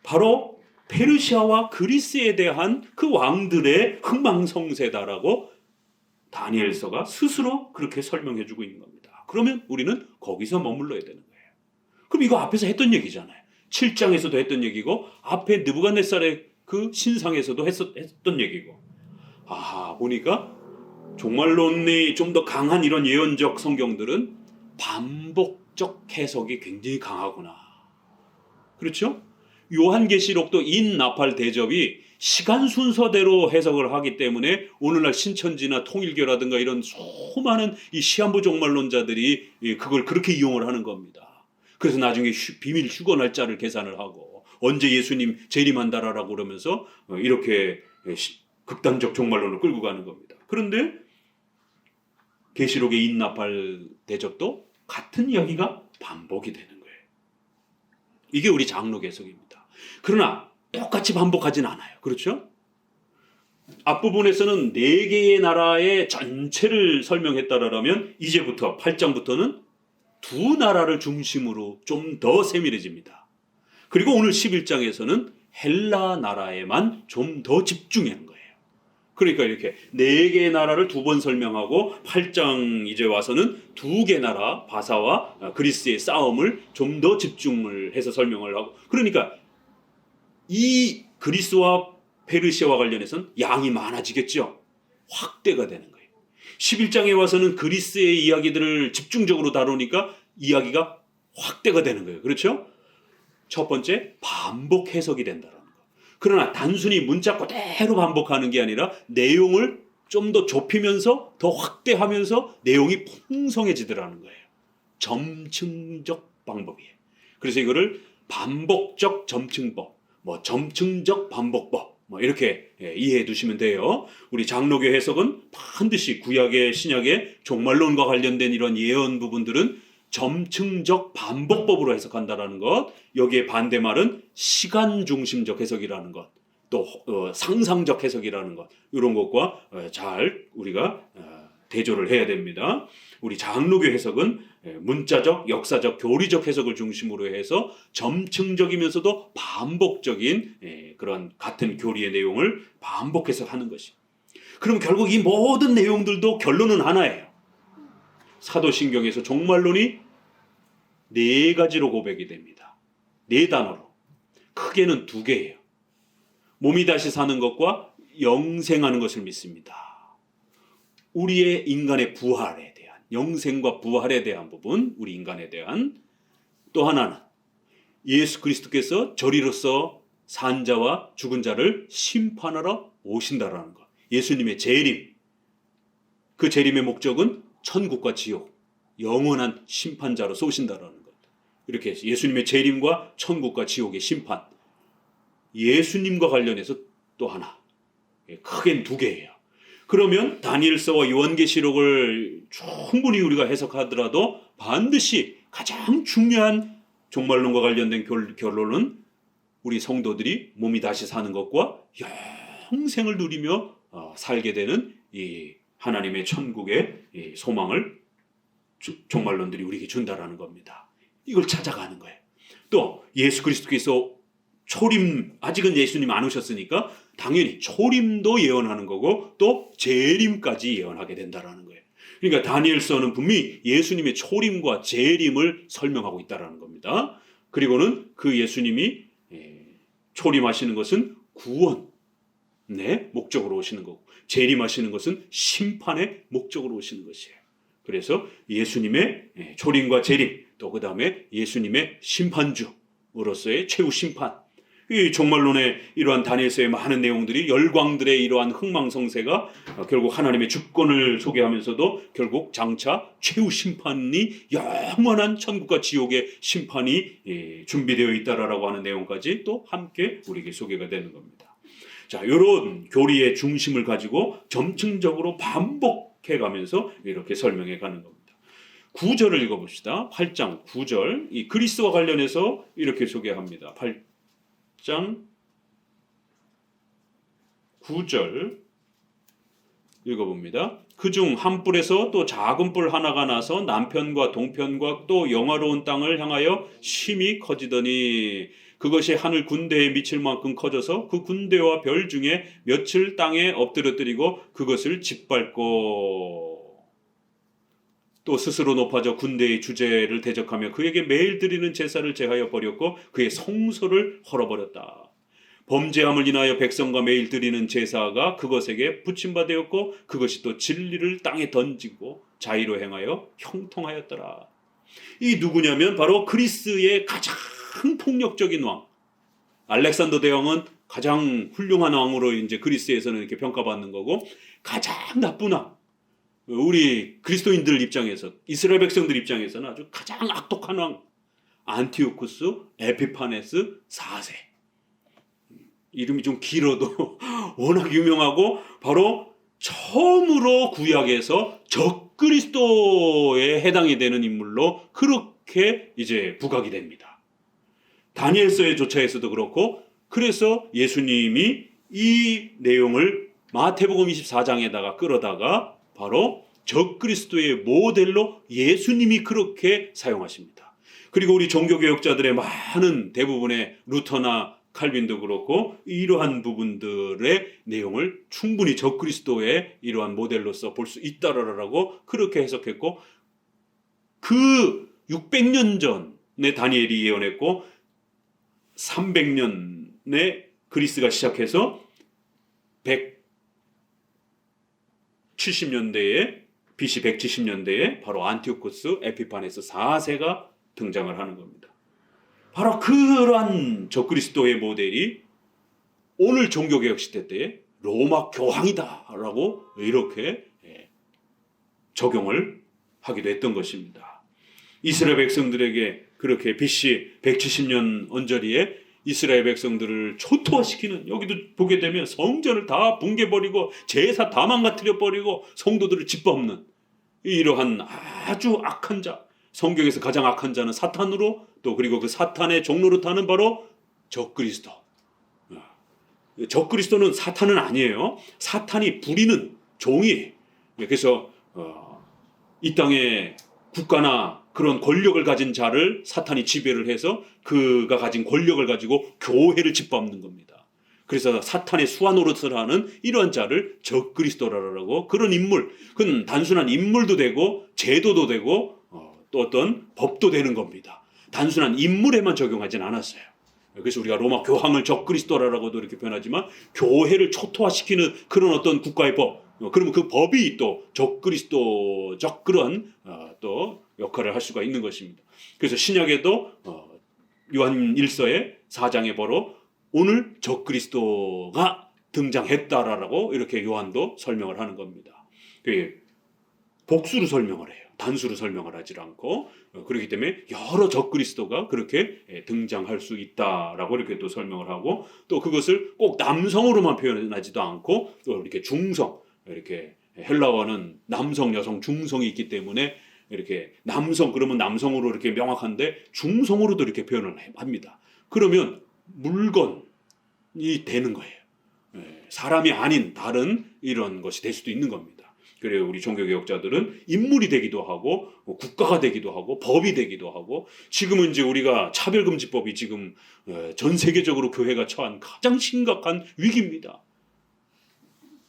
바로 페르시아와 그리스에 대한 그 왕들의 흥망성쇠다라고 다니엘서가 스스로 그렇게 설명해 주고 있는 겁니다. 그러면 우리는 거기서 머물러야 되는 거예요. 그럼 이거 앞에서 했던 얘기잖아요. 7장에서도 했던 얘기고 앞에 느부갓네살의 그 신상에서도 했던 얘기고. 보니까 종말론이 좀 더 강한 이런 예언적 성경들은 반복적 해석이 굉장히 강하구나. 그렇죠? 요한계시록도 인나팔 대접이 시간 순서대로 해석을 하기 때문에 오늘날 신천지나 통일교라든가 이런 수많은 이 시한부 종말론자들이 그걸 그렇게 이용을 하는 겁니다. 그래서 나중에 비밀 휴거 날짜를 계산을 하고 언제 예수님 재림한다라고 그러면서 이렇게 극단적 종말론을 끌고 가는 겁니다. 그런데 계시록의 인나팔 대접도 같은 이야기가 반복이 되는 거예요. 이게 우리 장로 해석입니다. 그러나 똑같이 반복하진 않아요. 그렇죠? 앞부분에서는 4개의 나라의 전체를 설명했다라면 이제부터 8장부터는 2 나라를 중심으로 좀 더 세밀해집니다. 그리고 오늘 11장에서는 헬라 나라에만 좀 더 집중하는 거예요. 그러니까 이렇게 4개의 나라를 2번 설명하고 8장 이제 와서는 2개 나라 바사와 그리스의 싸움을 좀 더 집중을 해서 설명을 하고, 그러니까 이 그리스와 페르시아와 관련해서는 양이 많아지겠죠. 확대가 되는 거예요. 11장에 와서는 그리스의 이야기들을 집중적으로 다루니까 이야기가 확대가 되는 거예요. 그렇죠? 첫 번째, 반복 해석이 된다는 거. 그러나 단순히 문자 그대로 반복하는 게 아니라 내용을 좀 더 좁히면서 더 확대하면서 내용이 풍성해지더라는 거예요. 점층적 방법이에요. 그래서 이거를 반복적 점층법, 점층적 반복법, 이렇게 이해해 두시면 돼요. 우리 장로교 해석은 반드시 구약의 신약의 종말론과 관련된 이런 예언 부분들은 점층적 반복법으로 해석한다라는 것, 여기에 반대말은 시간 중심적 해석이라는 것, 또 상상적 해석이라는 것, 이런 것과 잘 우리가 대조를 해야 됩니다. 우리 장로교 해석은 문자적, 역사적, 교리적 해석을 중심으로 해서 점층적이면서도 반복적인 그런 같은 교리의 내용을 반복 해석하는 것이. 그럼 결국 이 모든 내용들도 결론은 하나예요. 사도신경에서 종말론이 4가지로 고백이 됩니다. 4단어로. 크게는 2개예요. 몸이 다시 사는 것과 영생하는 것을 믿습니다. 우리의 인간의 부활에 대한, 영생과 부활에 대한 부분, 우리 인간에 대한. 또 하나는 예수 그리스도께서 저리로서 산 자와 죽은 자를 심판하러 오신다라는 것. 예수님의 재림. 그 재림의 목적은 천국과 지옥, 영원한 심판자로서 오신다라는 것. 이렇게 해서 예수님의 재림과 천국과 지옥의 심판. 예수님과 관련해서 또 하나. 크게는 2개예요. 그러면 다니엘서와 요한계시록을 충분히 우리가 해석하더라도 반드시 가장 중요한 종말론과 관련된 결론은 우리 성도들이 몸이 다시 사는 것과 영생을 누리며 살게 되는 이 하나님의 천국의 소망을 종말론들이 우리에게 준다라는 겁니다. 이걸 찾아가는 거예요. 또 예수 그리스도께서 초림, 아직은 예수님 안 오셨으니까 당연히 초림도 예언하는 거고 또 재림까지 예언하게 된다라는 거예요. 그러니까 다니엘서는 분명히 예수님의 초림과 재림을 설명하고 있다라는 겁니다. 그리고는 그 예수님이 초림하시는 것은 구원의 목적으로 오시는 거고 재림하시는 것은 심판의 목적으로 오시는 것이에요. 그래서 예수님의 초림과 재림, 또 그 다음에 예수님의 심판주, 신앙으로서의 최후 심판. 이 종말론의 이러한 다니엘서의 많은 내용들이 열광들의 이러한 흥망성쇠가 결국 하나님의 주권을 소개하면서도 결국 장차 최후 심판이 영원한 천국과 지옥의 심판이 준비되어 있다라고 하는 내용까지 또 함께 우리에게 소개가 되는 겁니다. 자, 이런 교리의 중심을 가지고 점층적으로 반복해가면서 이렇게 설명해 가는 겁니다. 9절을 읽어봅시다. 8장 9절. 이 그리스와 관련해서 이렇게 소개합니다. 8장 9절 읽어봅니다. 그중 한 뿔에서 또 작은 뿔 하나가 나서 남편과 동편과 또 영화로운 땅을 향하여 심히 커지더니 그것이 하늘 군대에 미칠 만큼 커져서 그 군대와 별 중에 몇을 땅에 엎드려뜨리고 그것을 짓밟고 또 스스로 높아져 군대의 주제를 대적하며 그에게 매일 드리는 제사를 제하여 버렸고 그의 성소를 헐어버렸다. 범죄함을 인하여 백성과 매일 드리는 제사가 그것에게 붙임받았고 그것이 또 진리를 땅에 던지고 자의로 행하여 형통하였더라. 이 누구냐면 바로 그리스의 가장 폭력적인 왕. 알렉산더 대왕은 가장 훌륭한 왕으로 이제 그리스에서는 이렇게 평가받는 거고 가장 나쁜 왕. 우리 그리스도인들 입장에서 이스라엘 백성들 입장에서는 아주 가장 악독한 왕 안티오쿠스 에피파네스 4세. 이름이 좀 길어도 워낙 유명하고 바로 처음으로 구약에서 적그리스도에 해당이 되는 인물로 그렇게 이제 부각이 됩니다. 다니엘서의 조차에서도 그렇고 그래서 예수님이 이 내용을 마태복음 24장에다가 끌어다가 바로 적그리스도의 모델로 예수님이 그렇게 사용하십니다. 그리고 우리 종교개혁자들의 많은 대부분의 루터나 칼빈도 그렇고 이러한 부분들의 내용을 충분히 적그리스도의 이러한 모델로서 볼 수 있다라고 그렇게 해석했고 그 600년 전에 다니엘이 예언했고 300년에 그리스가 시작해서 170년대에 BC 170년대에 바로 안티오코스 에피파네스 4세가 등장을 하는 겁니다. 바로 그러한 적그리스도의 모델이 오늘 종교개혁 시대 때에 로마 교황이다라고 이렇게 적용을 하기도 했던 것입니다. 이스라엘 백성들에게 그렇게 BC 170년 언저리에 이스라엘 백성들을 초토화시키는 여기도 보게 되면 성전을 다 붕괴버리고 제사 다 망가뜨려버리고 성도들을 짓밟는 이러한 아주 악한 자 성경에서 가장 악한 자는 사탄으로 또 그리고 그 사탄의 종로로 타는 바로 적그리스도. 적그리스도는 사탄은 아니에요. 사탄이 부리는 종이. 그래서 이 땅에 국가나 그런 권력을 가진 자를 사탄이 지배를 해서 그가 가진 권력을 가지고 교회를 짓밟는 겁니다. 그래서 사탄의 수하 노릇을 하는 이러한 자를 적그리스도라고 그런 인물. 그건 단순한 인물도 되고 제도도 되고 또 어떤 법도 되는 겁니다. 단순한 인물에만 적용하진 않았어요. 그래서 우리가 로마 교황을 적그리스도라고도 이렇게 표현하지만 교회를 초토화시키는 그런 어떤 국가의 법, 그러면 그 법이 또 적그리스도적 그런 또 역할을 할 수가 있는 것입니다. 그래서 신약에도 요한 1서의 4장에 바로 오늘 적그리스도가 등장했다라고 이렇게 요한도 설명을 하는 겁니다. 복수로 설명을 해요. 단수로 설명을 하지 않고 그렇기 때문에 여러 적그리스도가 그렇게 등장할 수 있다라고 이렇게 또 설명을 하고 또 그것을 꼭 남성으로만 표현하지도 않고 또 이렇게 중성 이렇게 헬라어는 남성 여성 중성이 있기 때문에 이렇게 남성 그러면 남성으로 이렇게 명확한데 중성으로도 이렇게 표현을 합니다. 그러면 물건이 되는 거예요. 사람이 아닌 다른 이런 것이 될 수도 있는 겁니다. 그래요. 우리 종교개혁자들은 인물이 되기도 하고 국가가 되기도 하고 법이 되기도 하고 지금은 이제 우리가 차별금지법이 지금 전 세계적으로 교회가 처한 가장 심각한 위기입니다.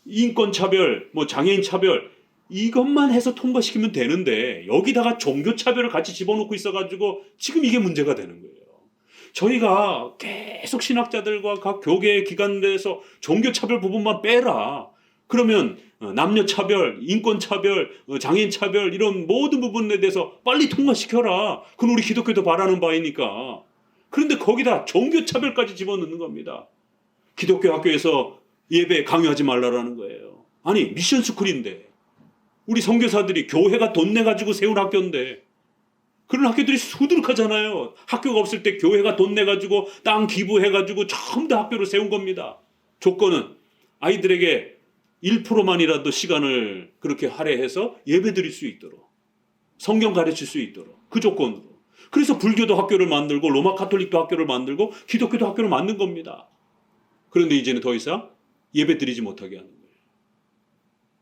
인권차별, 장애인 차별 이것만 해서 통과시키면 되는데 여기다가 종교차별을 같이 집어넣고 있어가지고 지금 이게 문제가 되는 거예요. 저희가 계속 신학자들과 각 교계 기관에서 종교차별 부분만 빼라. 그러면 남녀차별, 인권차별, 장애인차별 이런 모든 부분에 대해서 빨리 통과시켜라. 그건 우리 기독교도 바라는 바이니까. 그런데 거기다 종교차별까지 집어넣는 겁니다. 기독교 학교에서 예배 강요하지 말라라는 거예요. 아니 미션 스쿨인데, 우리 선교사들이 교회가 돈 내가지고 세운 학교인데 그런 학교들이 수두룩하잖아요. 학교가 없을 때 교회가 돈 내가지고 땅 기부해가지고 전부 다 학교를 세운 겁니다. 조건은 아이들에게 1%만이라도 시간을 그렇게 할애해서 예배 드릴 수 있도록, 성경 가르칠 수 있도록, 그 조건으로. 그래서 불교도 학교를 만들고 로마 카톨릭도 학교를 만들고 기독교도 학교를 만든 겁니다. 그런데 이제는 더 이상 예배 드리지 못하게 하는 거예요.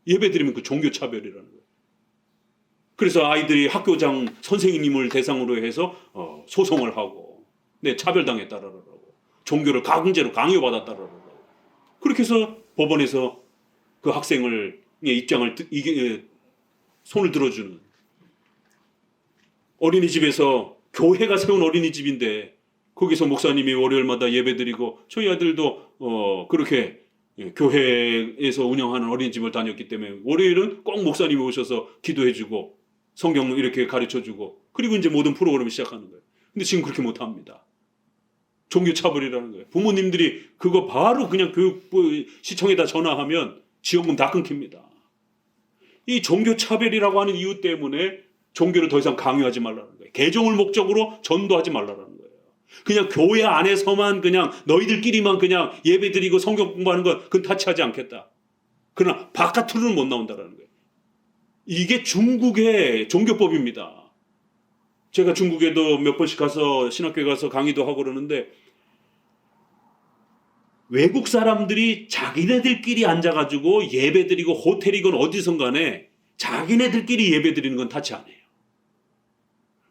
예배 드리면 그 종교 차별이라는 거예요. 그래서 아이들이 학교장 선생님을 대상으로 해서 소송을 하고, 네, 차별당했다라고, 종교를 강제로 강요받았다라고. 그렇게 해서 법원에서 그 학생을 입장을 손을 들어주는, 어린이집에서 교회가 세운 어린이집인데 거기서 목사님이 월요일마다 예배드리고, 저희 아들도 그렇게 교회에서 운영하는 어린이집을 다녔기 때문에 월요일은 꼭 목사님이 오셔서 기도해주고 성경 이렇게 가르쳐주고, 그리고 이제 모든 프로그램을 시작하는 거예요. 근데 지금 그렇게 못합니다. 종교차별이라는 거예요. 부모님들이 그거 바로 그냥 교육부 시청에다 전화하면 지원금 다 끊깁니다. 이 종교차별이라고 하는 이유 때문에 종교를 더 이상 강요하지 말라는 거예요. 개종을 목적으로 전도하지 말라는 거예요. 그냥 교회 안에서만 그냥 너희들끼리만 그냥 예배드리고 성경 공부하는 건 그건 타치하지 않겠다. 그러나 바깥으로는 못 나온다는 거예요. 이게 중국의 종교법입니다. 제가 중국에도 몇 번씩 가서 신학교에 가서 강의도 하고 그러는데, 외국 사람들이 자기네들끼리 앉아가지고 예배드리고 호텔이건 어디선 간에 자기네들끼리 예배드리는 건 타치 안 해요.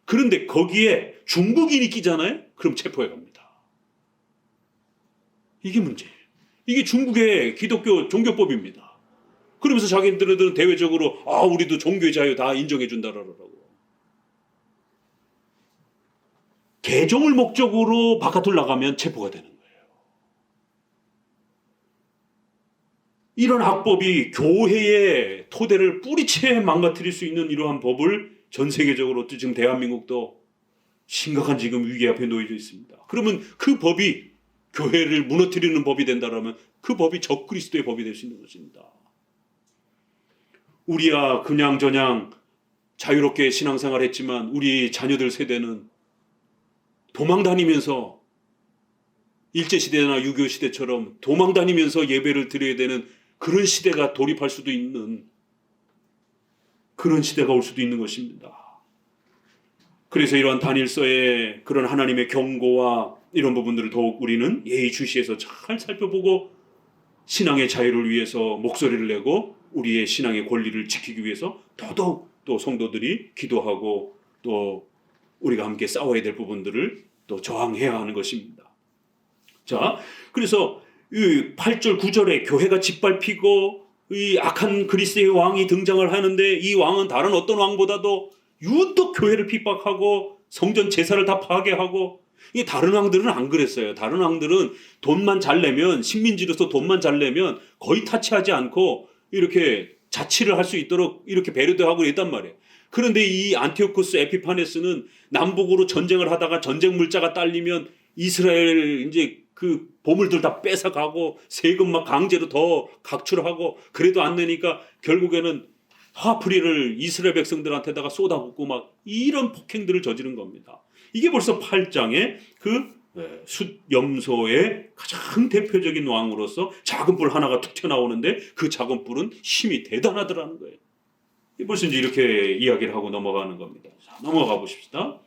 그런데 거기에 중국인이 끼잖아요? 그럼 체포해 갑니다. 이게 문제예요. 이게 중국의 기독교 종교법입니다. 그러면서 자기들은 대외적으로 우리도 종교 자유 다 인정해 준다라고. 개종을 목적으로 바깥으로 나가면 체포가 되는 거예요. 이런 악법이 교회의 토대를 뿌리채 망가뜨릴 수 있는 이러한 법을 전 세계적으로 또 지금 대한민국도 심각한 지금 위기 앞에 놓여져 있습니다. 그러면 그 법이 교회를 무너뜨리는 법이 된다면 그 법이 적그리스도의 법이 될 수 있는 것입니다. 우리야 그냥저냥 자유롭게 신앙생활 했지만 우리 자녀들 세대는 도망다니면서, 일제시대나 6.25 시대처럼 도망다니면서 예배를 드려야 되는 그런 시대가 돌입할 수도 있는, 그런 시대가 올 수도 있는 것입니다. 그래서 이러한 다니엘서의 그런 하나님의 경고와 이런 부분들을 더욱 우리는 예의주시해서 잘 살펴보고 신앙의 자유를 위해서 목소리를 내고 우리의 신앙의 권리를 지키기 위해서 더더욱 또 성도들이 기도하고 또 우리가 함께 싸워야 될 부분들을 또 저항해야 하는 것입니다. 자, 그래서 이 8절 9절에 교회가 짓밟히고 이 악한 그리스의 왕이 등장을 하는데, 이 왕은 다른 어떤 왕보다도 유독 교회를 핍박하고 성전 제사를 다 파괴하고, 이 다른 왕들은 안 그랬어요. 다른 왕들은 돈만 잘 내면, 식민지로서 돈만 잘 내면 거의 타치하지 않고 이렇게 자치를 할 수 있도록 이렇게 배려도 하고 있단 말이에요. 그런데 이 안티오코스 에피파네스는 남북으로 전쟁을 하다가 전쟁 물자가 딸리면 이스라엘 이제 그 보물들 다 뺏어가고 세금 막 강제로 더 각출하고, 그래도 안 내니까 결국에는 화풀이를 이스라엘 백성들한테다가 쏟아붓고 막 이런 폭행들을 저지른 겁니다. 이게 벌써 8장의 그 숫염소의 가장 대표적인 왕으로서 작은 뿔 하나가 툭 튀어나오는데 그 작은 뿔은 힘이 대단하더라는 거예요. 벌써 이제 이렇게 이야기를 하고 넘어가는 겁니다. 자, 넘어가 보십시다.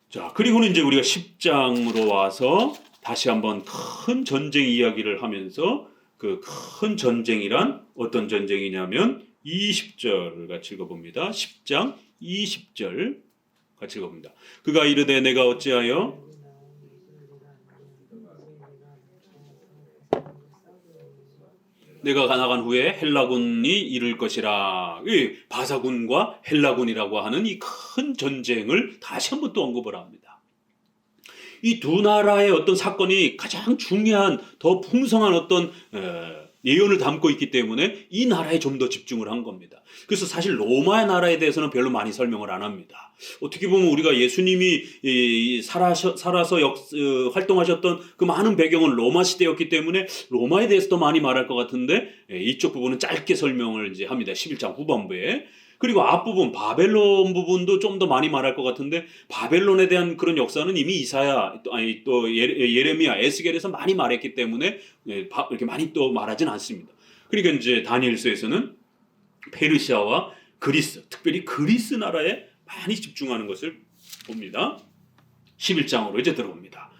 자, 그리고는 이제 우리가 10장으로 와서 다시 한번 큰 전쟁 이야기를 하면서, 그 큰 전쟁이란 어떤 전쟁이냐면 20절을 같이 읽어봅니다. 10장 20절 같이 읽어봅니다. 그가 이르되 내가 어찌하여 내가 나간 후에 헬라군이 이를 것이라. 이 바사군과 헬라군이라고 하는 이 큰 전쟁을 다시 한번 또 언급을 합니다. 이 두 나라의 어떤 사건이 가장 중요한, 더 풍성한 어떤 예언을 담고 있기 때문에 이 나라에 좀 더 집중을 한 겁니다. 그래서 사실 로마 나라에 대해서는 별로 많이 설명을 안 합니다. 어떻게 보면 우리가 예수님이 살아서 활동하셨던 그 많은 배경은 로마 시대였기 때문에 로마에 대해서도 많이 말할 것 같은데 이쪽 부분은 짧게 설명을 이제 합니다. 11장 후반부에. 그리고 앞부분 바벨론 부분도 좀 더 많이 말할 것 같은데 바벨론에 대한 그런 역사는 이미 이사야 또 예레미야 에스겔에서 많이 말했기 때문에 이렇게 많이 또 말하진 않습니다. 그러니까 이제 다니엘서에서는 페르시아와 그리스, 특별히 그리스 나라에 많이 집중하는 것을 봅니다. 11장으로 이제 들어옵니다.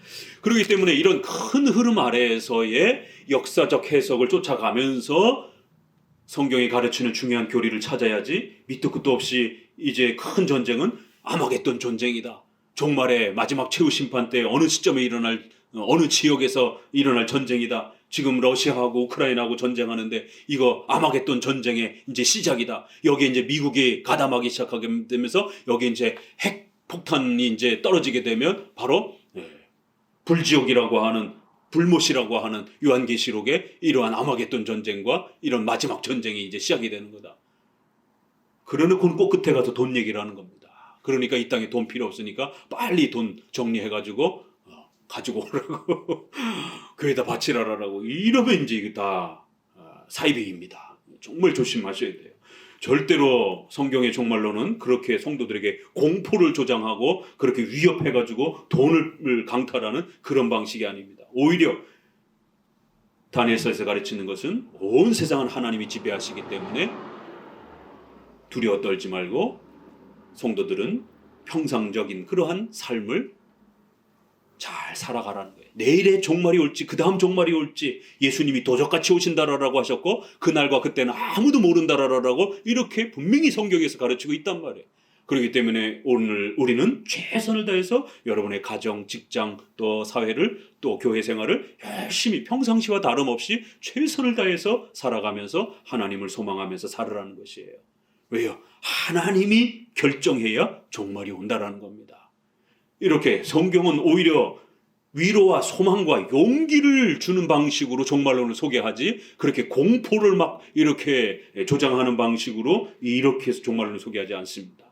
그렇기 때문에 이런 큰 흐름 아래에서의 역사적 해석을 쫓아가면서 성경이 가르치는 중요한 교리를 찾아야지 밑도 끝도 없이 이제 큰 전쟁은 아마겟돈 전쟁이다. 종말의 마지막 최후 심판 때 어느 시점에 일어날 어느 지역에서 일어날 전쟁이다. 지금 러시아하고 우크라이나하고 전쟁하는데 이거 아마겟돈 전쟁의 이제 시작이다. 여기에 이제 미국이 가담하기 시작하게 되면서 여기 이제 핵 폭탄이 이제 떨어지게 되면 바로 불지옥이라고 하는 불못이라고 하는 요한계시록의 이러한 아마겟돈 전쟁과 이런 마지막 전쟁이 이제 시작이 되는 거다. 그러놓고는 꼭 끝에 가서 돈 얘기를 하는 겁니다. 그러니까 이 땅에 돈 필요 없으니까 빨리 돈 정리해가지고 가지고 오라고 교회에다 바치라라고 이러면 이제 이게 다 사이비입니다. 정말 조심하셔야 돼요. 절대로 성경의 종말론은 그렇게 성도들에게 공포를 조장하고 그렇게 위협해가지고 돈을 강탈하는 그런 방식이 아닙니다. 오히려 다니엘서에서 가르치는 것은 온 세상은 하나님이 지배하시기 때문에 두려워 떨지 말고 성도들은 평상적인 그러한 삶을 잘 살아가라는 거예요. 내일의 종말이 올지 그 다음 종말이 올지 예수님이 도적같이 오신다라고 하셨고 그날과 그때는 아무도 모른다라고 이렇게 분명히 성경에서 가르치고 있단 말이에요. 그렇기 때문에 오늘 우리는 최선을 다해서 여러분의 가정, 직장, 또 사회를 또 교회 생활을 열심히 평상시와 다름없이 최선을 다해서 살아가면서 하나님을 소망하면서 살으라는 것이에요. 왜요? 하나님이 결정해야 종말이 온다라는 겁니다. 이렇게 성경은 오히려 위로와 소망과 용기를 주는 방식으로 종말론을 소개하지 그렇게 공포를 막 이렇게 조장하는 방식으로 이렇게 해서 종말론을 소개하지 않습니다.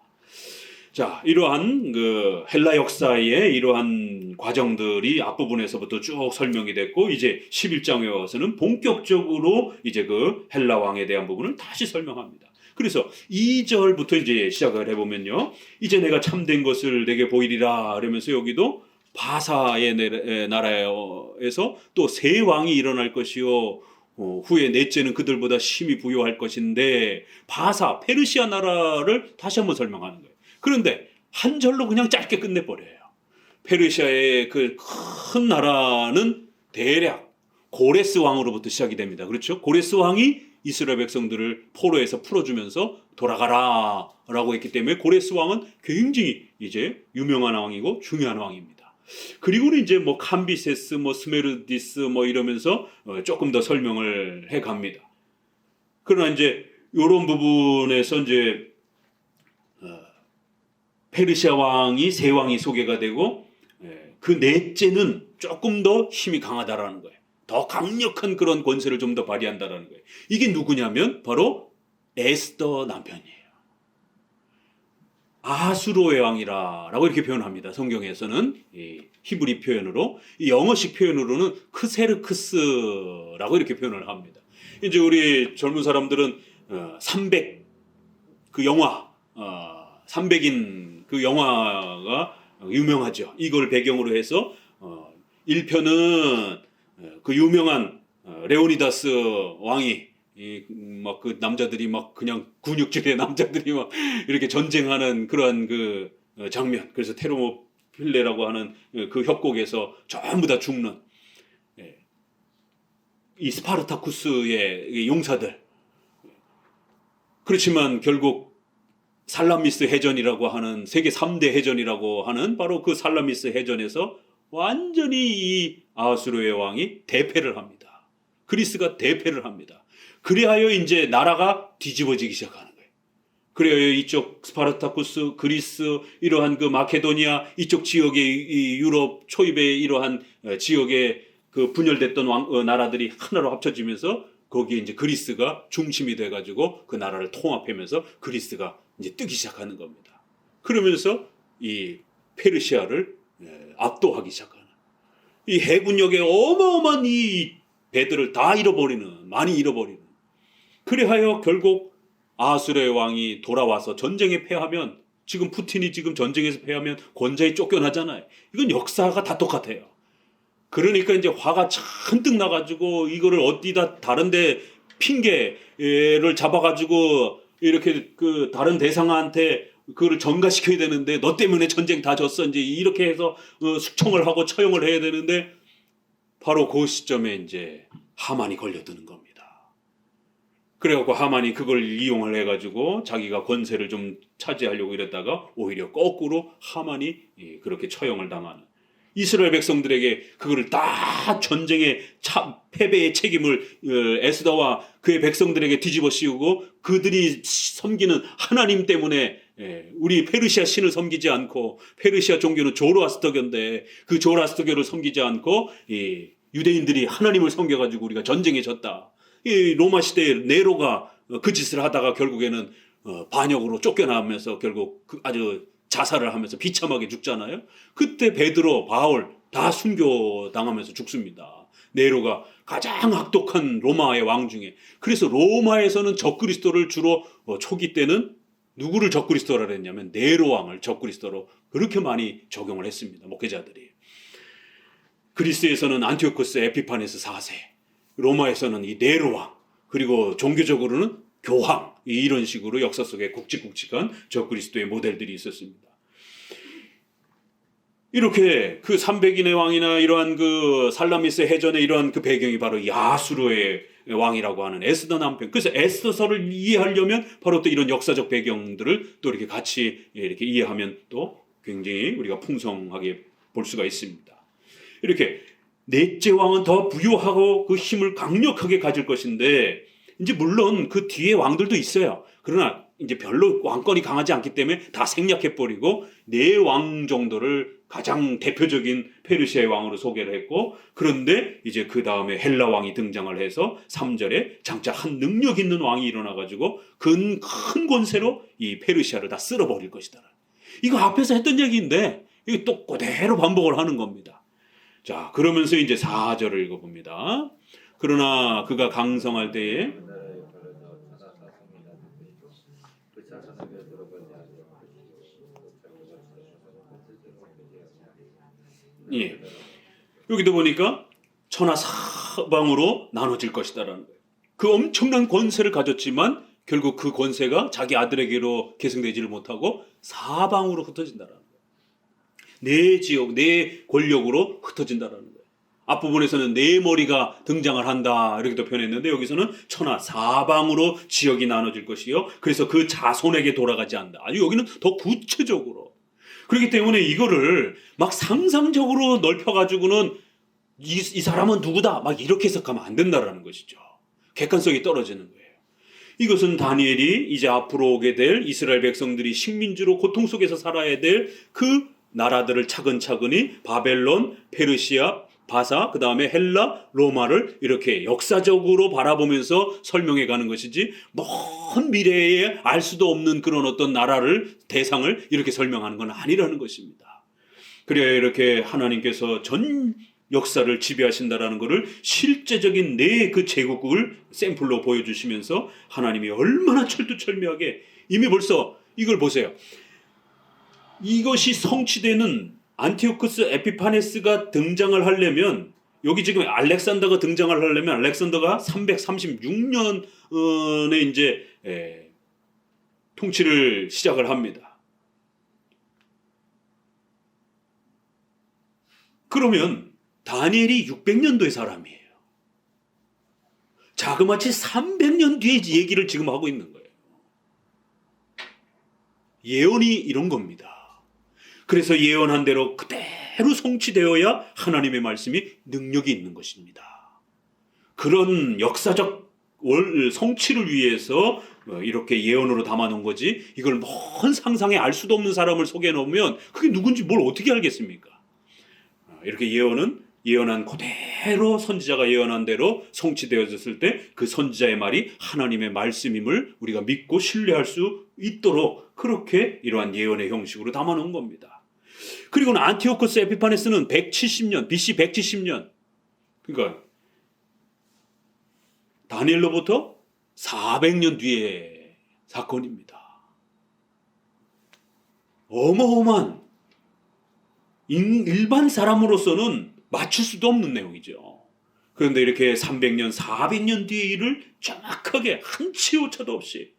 자, 이러한 그 헬라 역사의 이러한 과정들이 앞부분에서부터 쭉 설명이 됐고 이제 11장에 와서는 본격적으로 이제 그 헬라 왕에 대한 부분을 다시 설명합니다. 그래서 2절부터 이제 시작을 해보면요. 이제 내가 참된 것을 내게 보이리라 그러면서 여기도 바사의 나라에서 또 새 왕이 일어날 것이요. 후에 넷째는 그들보다 심히 부요할 것인데 바사, 페르시아 나라를 다시 한번 설명하는 거예요. 그런데 한 절로 그냥 짧게 끝내버려요. 페르시아의 그 큰 나라는 대략 고레스 왕으로부터 시작이 됩니다. 그렇죠? 고레스 왕이 이스라엘 백성들을 포로에서 풀어주면서 돌아가라 라고 했기 때문에 고레스 왕은 굉장히 이제 유명한 왕이고 중요한 왕입니다. 그리고는 이제 뭐 캄비세스, 뭐 스메르디스 뭐 이러면서 조금 더 설명을 해 갑니다. 그러나 이제 이런 부분에서 이제 페르시아 왕이 세 왕이 소개가 되고 그 넷째는 조금 더 힘이 강하다라는 거예요. 더 강력한 그런 권세를 좀 더 발휘한다라는 거예요. 이게 누구냐면 바로 에스더 남편이에요. 아수로의 왕이라고 이렇게 표현합니다. 성경에서는 이 히브리 표현으로 이 영어식 표현으로는 크세르크스라고 이렇게 표현을 합니다. 이제 우리 젊은 사람들은 300 그 영화 300인 그 영화가 유명하죠. 이걸 배경으로 해서 1편은 그 유명한 레오니다스 왕이 막 그 남자들이 막 그냥 근육질의 남자들이 막 이렇게 전쟁하는 그러한 그 장면. 그래서 테르모필레라고 하는 그 협곡에서 전부 다 죽는 이 스파르타쿠스의 용사들. 그렇지만 결국 살라미스 해전이라고 하는 세계 3대 해전이라고 하는 바로 그 살라미스 해전에서 완전히 이 아수르의 왕이 대패를 합니다. 그리스가 대패를 합니다. 그리하여 이제 나라가 뒤집어지기 시작하는 거예요. 그래야 이쪽 스파르타쿠스, 그리스, 이러한 그 마케도니아 이쪽 지역의 이 유럽 초입의 이러한 지역에 그 분열됐던 나라들이 하나로 합쳐지면서 거기에 이제 그리스가 중심이 돼가지고 그 나라를 통합하면서 그리스가 이제 뜨기 시작하는 겁니다. 그러면서 이 페르시아를 압도하기 시작하는, 이 해군력에 어마어마한 이 배들을 다 잃어버리는, 많이 잃어버리는. 그리하여 결국 아수르의 왕이 돌아와서 전쟁에 패하면, 지금 푸틴이 지금 전쟁에서 패하면 권좌에 쫓겨나잖아요. 이건 역사가 다 똑같아요. 그러니까 이제 화가 잔뜩 나가지고 이거를 어디다 다른데 핑계를 잡아가지고 이렇게 그 다른 대상한테 그거를 전가시켜야 되는데, 너 때문에 전쟁 다 졌어, 이제 이렇게 해서 숙청을 하고 처형을 해야 되는데, 바로 그 시점에 이제 하만이 걸려드는 겁니다. 그래갖고 하만이 그걸 이용을 해가지고 자기가 권세를 좀 차지하려고 이랬다가 오히려 거꾸로 하만이 그렇게 처형을 당하는, 이스라엘 백성들에게 그거를 다 전쟁의 패배의 책임을 에스더와 그의 백성들에게 뒤집어 씌우고, 그들이 섬기는 하나님 때문에 우리 페르시아 신을 섬기지 않고, 페르시아 종교는 조로아스터교인데 그 조로아스터교를 섬기지 않고 유대인들이 하나님을 섬겨가지고 우리가 전쟁에 졌다. 이 로마 시대에 네로가 그 짓을 하다가 결국에는 반역으로 쫓겨나면서 결국 아주 자살을 하면서 비참하게 죽잖아요. 그때 베드로, 바울 다 순교당하면서 죽습니다. 네로가 가장 악독한 로마의 왕 중에. 그래서 로마에서는 적그리스도를 주로 초기 때는 누구를 적그리스도라 그랬냐면 네로 왕을 적그리스도로 그렇게 많이 적용을 했습니다. 목회자들이. 그리스에서는 안티오코스 에피파네스 4세, 로마에서는 이 네로 왕, 그리고 종교적으로는 교황, 이런 식으로 역사 속에 굵직굵직한 적그리스도의 모델들이 있었습니다. 이렇게 그 300인의 왕이나 이러한 그 살라미스 해전의 이러한 그 배경이 바로 이 아수르의 왕이라고 하는 에스더 남편. 그래서 에스더서를 이해하려면 바로 또 이런 역사적 배경들을 또 이렇게 같이 이렇게 이해하면 또 굉장히 우리가 풍성하게 볼 수가 있습니다. 이렇게 넷째 왕은 더 부유하고 그 힘을 강력하게 가질 것인데, 이제 물론 그 뒤에 왕들도 있어요. 그러나 이제 별로 왕권이 강하지 않기 때문에 다 생략해버리고 네 왕 정도를 가장 대표적인 페르시아의 왕으로 소개를 했고, 그런데 이제 그 다음에 헬라 왕이 등장을 해서 3절에 장차 한 능력 있는 왕이 일어나가지고 큰 권세로 이 페르시아를 다 쓸어버릴 것이다. 이거 앞에서 했던 얘기인데 이게 또 그대로 반복을 하는 겁니다. 자, 그러면서 이제 4절을 읽어봅니다. 그러나 그가 강성할 때에 예. 여기도 보니까 천하사방으로 나눠질 것이다라는 거예요. 그 엄청난 권세를 가졌지만 결국 그 권세가 자기 아들에게로 계승되지를 못하고 사방으로 흩어진다라는 거예요. 내 지역, 내 권력으로 흩어진다라는 거예요. 앞부분에서는 네 머리가 등장을 한다 이렇게도 표현했는데, 여기서는 천하사방으로 지역이 나눠질 것이요, 그래서 그 자손에게 돌아가지 않는다. 아주 여기는 더 구체적으로. 그렇기 때문에 이거를 막 상상적으로 넓혀가지고는 이 사람은 누구다 막 이렇게 해석하면 안 된다라는 것이죠. 객관성이 떨어지는 거예요. 이것은 다니엘이 이제 앞으로 오게 될 이스라엘 백성들이 식민지로 고통 속에서 살아야 될 그 나라들을 차근차근히 바벨론, 페르시아, 바사, 그 다음에 헬라, 로마를 이렇게 역사적으로 바라보면서 설명해 가는 것이지, 먼 미래에 알 수도 없는 그런 어떤 나라를, 대상을 이렇게 설명하는 건 아니라는 것입니다. 그래야 이렇게 하나님께서 전 역사를 지배하신다라는 것을 실제적인 내 그 제국을 샘플로 보여주시면서 하나님이 얼마나 철두철미하게, 이미 벌써 이걸 보세요. 이것이 성취되는 안티오쿠스 에피파네스가 등장을 하려면, 여기 지금 알렉산더가 등장을 하려면 알렉산더가 336년에 이제 통치를 시작을 합니다. 그러면 다니엘이 600년도의 사람이에요. 자그마치 300년 뒤에 얘기를 지금 하고 있는 거예요. 예언이 이런 겁니다. 그래서 예언한 대로 그대로 성취되어야 하나님의 말씀이 능력이 있는 것입니다. 그런 역사적 성취를 위해서 이렇게 예언으로 담아놓은 거지, 이걸 먼 상상에 알 수도 없는 사람을 소개해 놓으면 그게 누군지 뭘 어떻게 알겠습니까? 이렇게 예언은 예언한 그대로 선지자가 예언한 대로 성취되어졌을 때 그 선지자의 말이 하나님의 말씀임을 우리가 믿고 신뢰할 수 있도록 그렇게 이러한 예언의 형식으로 담아놓은 겁니다. 그리고는 안티오코스 에피파네스는 170년, BC 170년, 그러니까 다니엘로부터 400년 뒤의 사건입니다. 어마어마한 일반 사람으로서는 맞출 수도 없는 내용이죠. 그런데 이렇게 300년, 400년 뒤의 일을 정확하게 한치 오차도 없이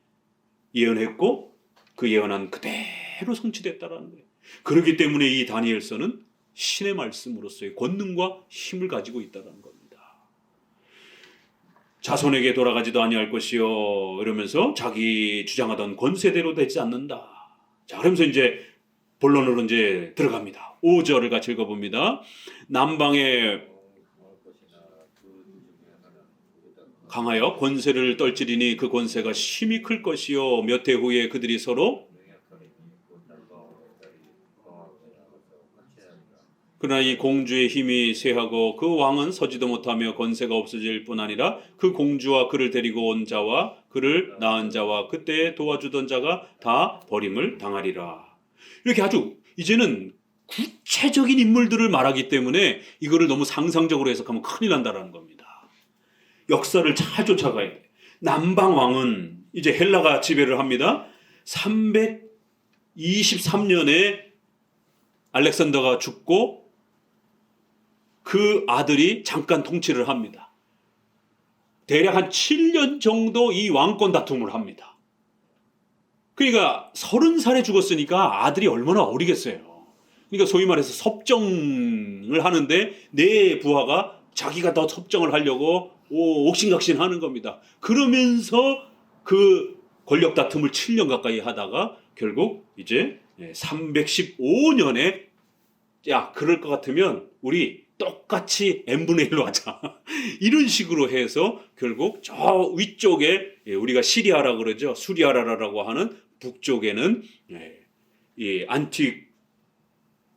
예언했고 그 예언한 그대로 성취됐다라는 거예요. 그렇기 때문에 이 다니엘서는 신의 말씀으로서의 권능과 힘을 가지고 있다는 겁니다. 자손에게 돌아가지도 아니할 것이요 이러면서 자기 주장하던 권세대로 되지 않는다. 자, 그러면서 이제 본론으로 이제 들어갑니다. 5절을 같이 읽어봅니다. 남방에 강하여 권세를 떨치리니 그 권세가 심히 클 것이요 몇 해 후에 그들이 서로 그러나 이 공주의 힘이 쇠하고 그 왕은 서지도 못하며 권세가 없어질 뿐 아니라 그 공주와 그를 데리고 온 자와 그를 낳은 자와 그때 도와주던 자가 다 버림을 당하리라. 이렇게 아주 이제는 구체적인 인물들을 말하기 때문에 이거를 너무 상상적으로 해석하면 큰일 난다라는 겁니다. 역사를 잘 쫓아가야 돼. 남방 왕은 이제 헬라가 지배를 합니다. 323년에 알렉산더가 죽고 그 아들이 잠깐 통치를 합니다. 대략 한 7년 정도 이 왕권 다툼을 합니다. 그러니까 30살에 죽었으니까 아들이 얼마나 어리겠어요. 그러니까 소위 말해서 섭정을 하는데 내 부하가 자기가 더 섭정을 하려고 옥신각신 하는 겁니다. 그러면서 그 권력 다툼을 7년 가까이 하다가 결국 이제 315년에 야, 그럴 것 같으면 우리 똑같이 n분의 1로 하자. 이런 식으로 해서 결국 저 위쪽에 우리가 시리아라 그러죠. 수리아라라고 하는 북쪽에는 이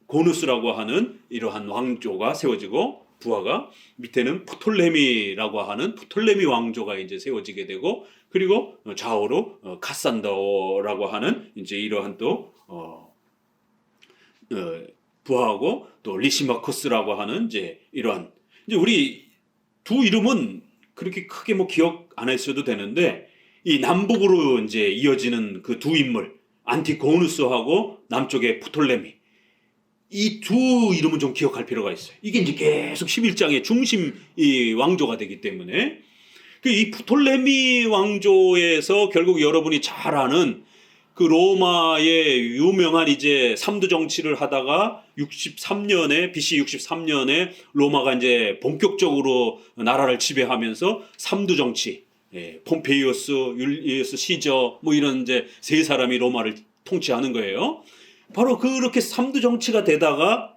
안티고누스라고 하는 이러한 왕조가 세워지고 부하가 밑에는 프톨레미라고 하는 프톨레미 왕조가 이제 세워지게 되고 그리고 좌우로 카산더라고 하는 이제 이러한 또 부하고 또 리시마코스라고 하는 이제 이러한 이제 우리 두 이름은 그렇게 크게 뭐 기억 안 했어도 되는데 이 남북으로 이제 이어지는 그 두 인물 안티고누스하고 남쪽의 프톨레미 이 두 이름은 좀 기억할 필요가 있어요. 이게 이제 계속 11장의 중심 이 왕조가 되기 때문에 이 프톨레미 왕조에서 결국 여러분이 잘 아는 그 로마의 유명한 이제 삼두 정치를 하다가 63년에 BC 63년에 로마가 이제 본격적으로 나라를 지배하면서 삼두 정치, 폼페이오스, 율리우스 시저 뭐 이런 이제 세 사람이 로마를 통치하는 거예요. 바로 그렇게 삼두 정치가 되다가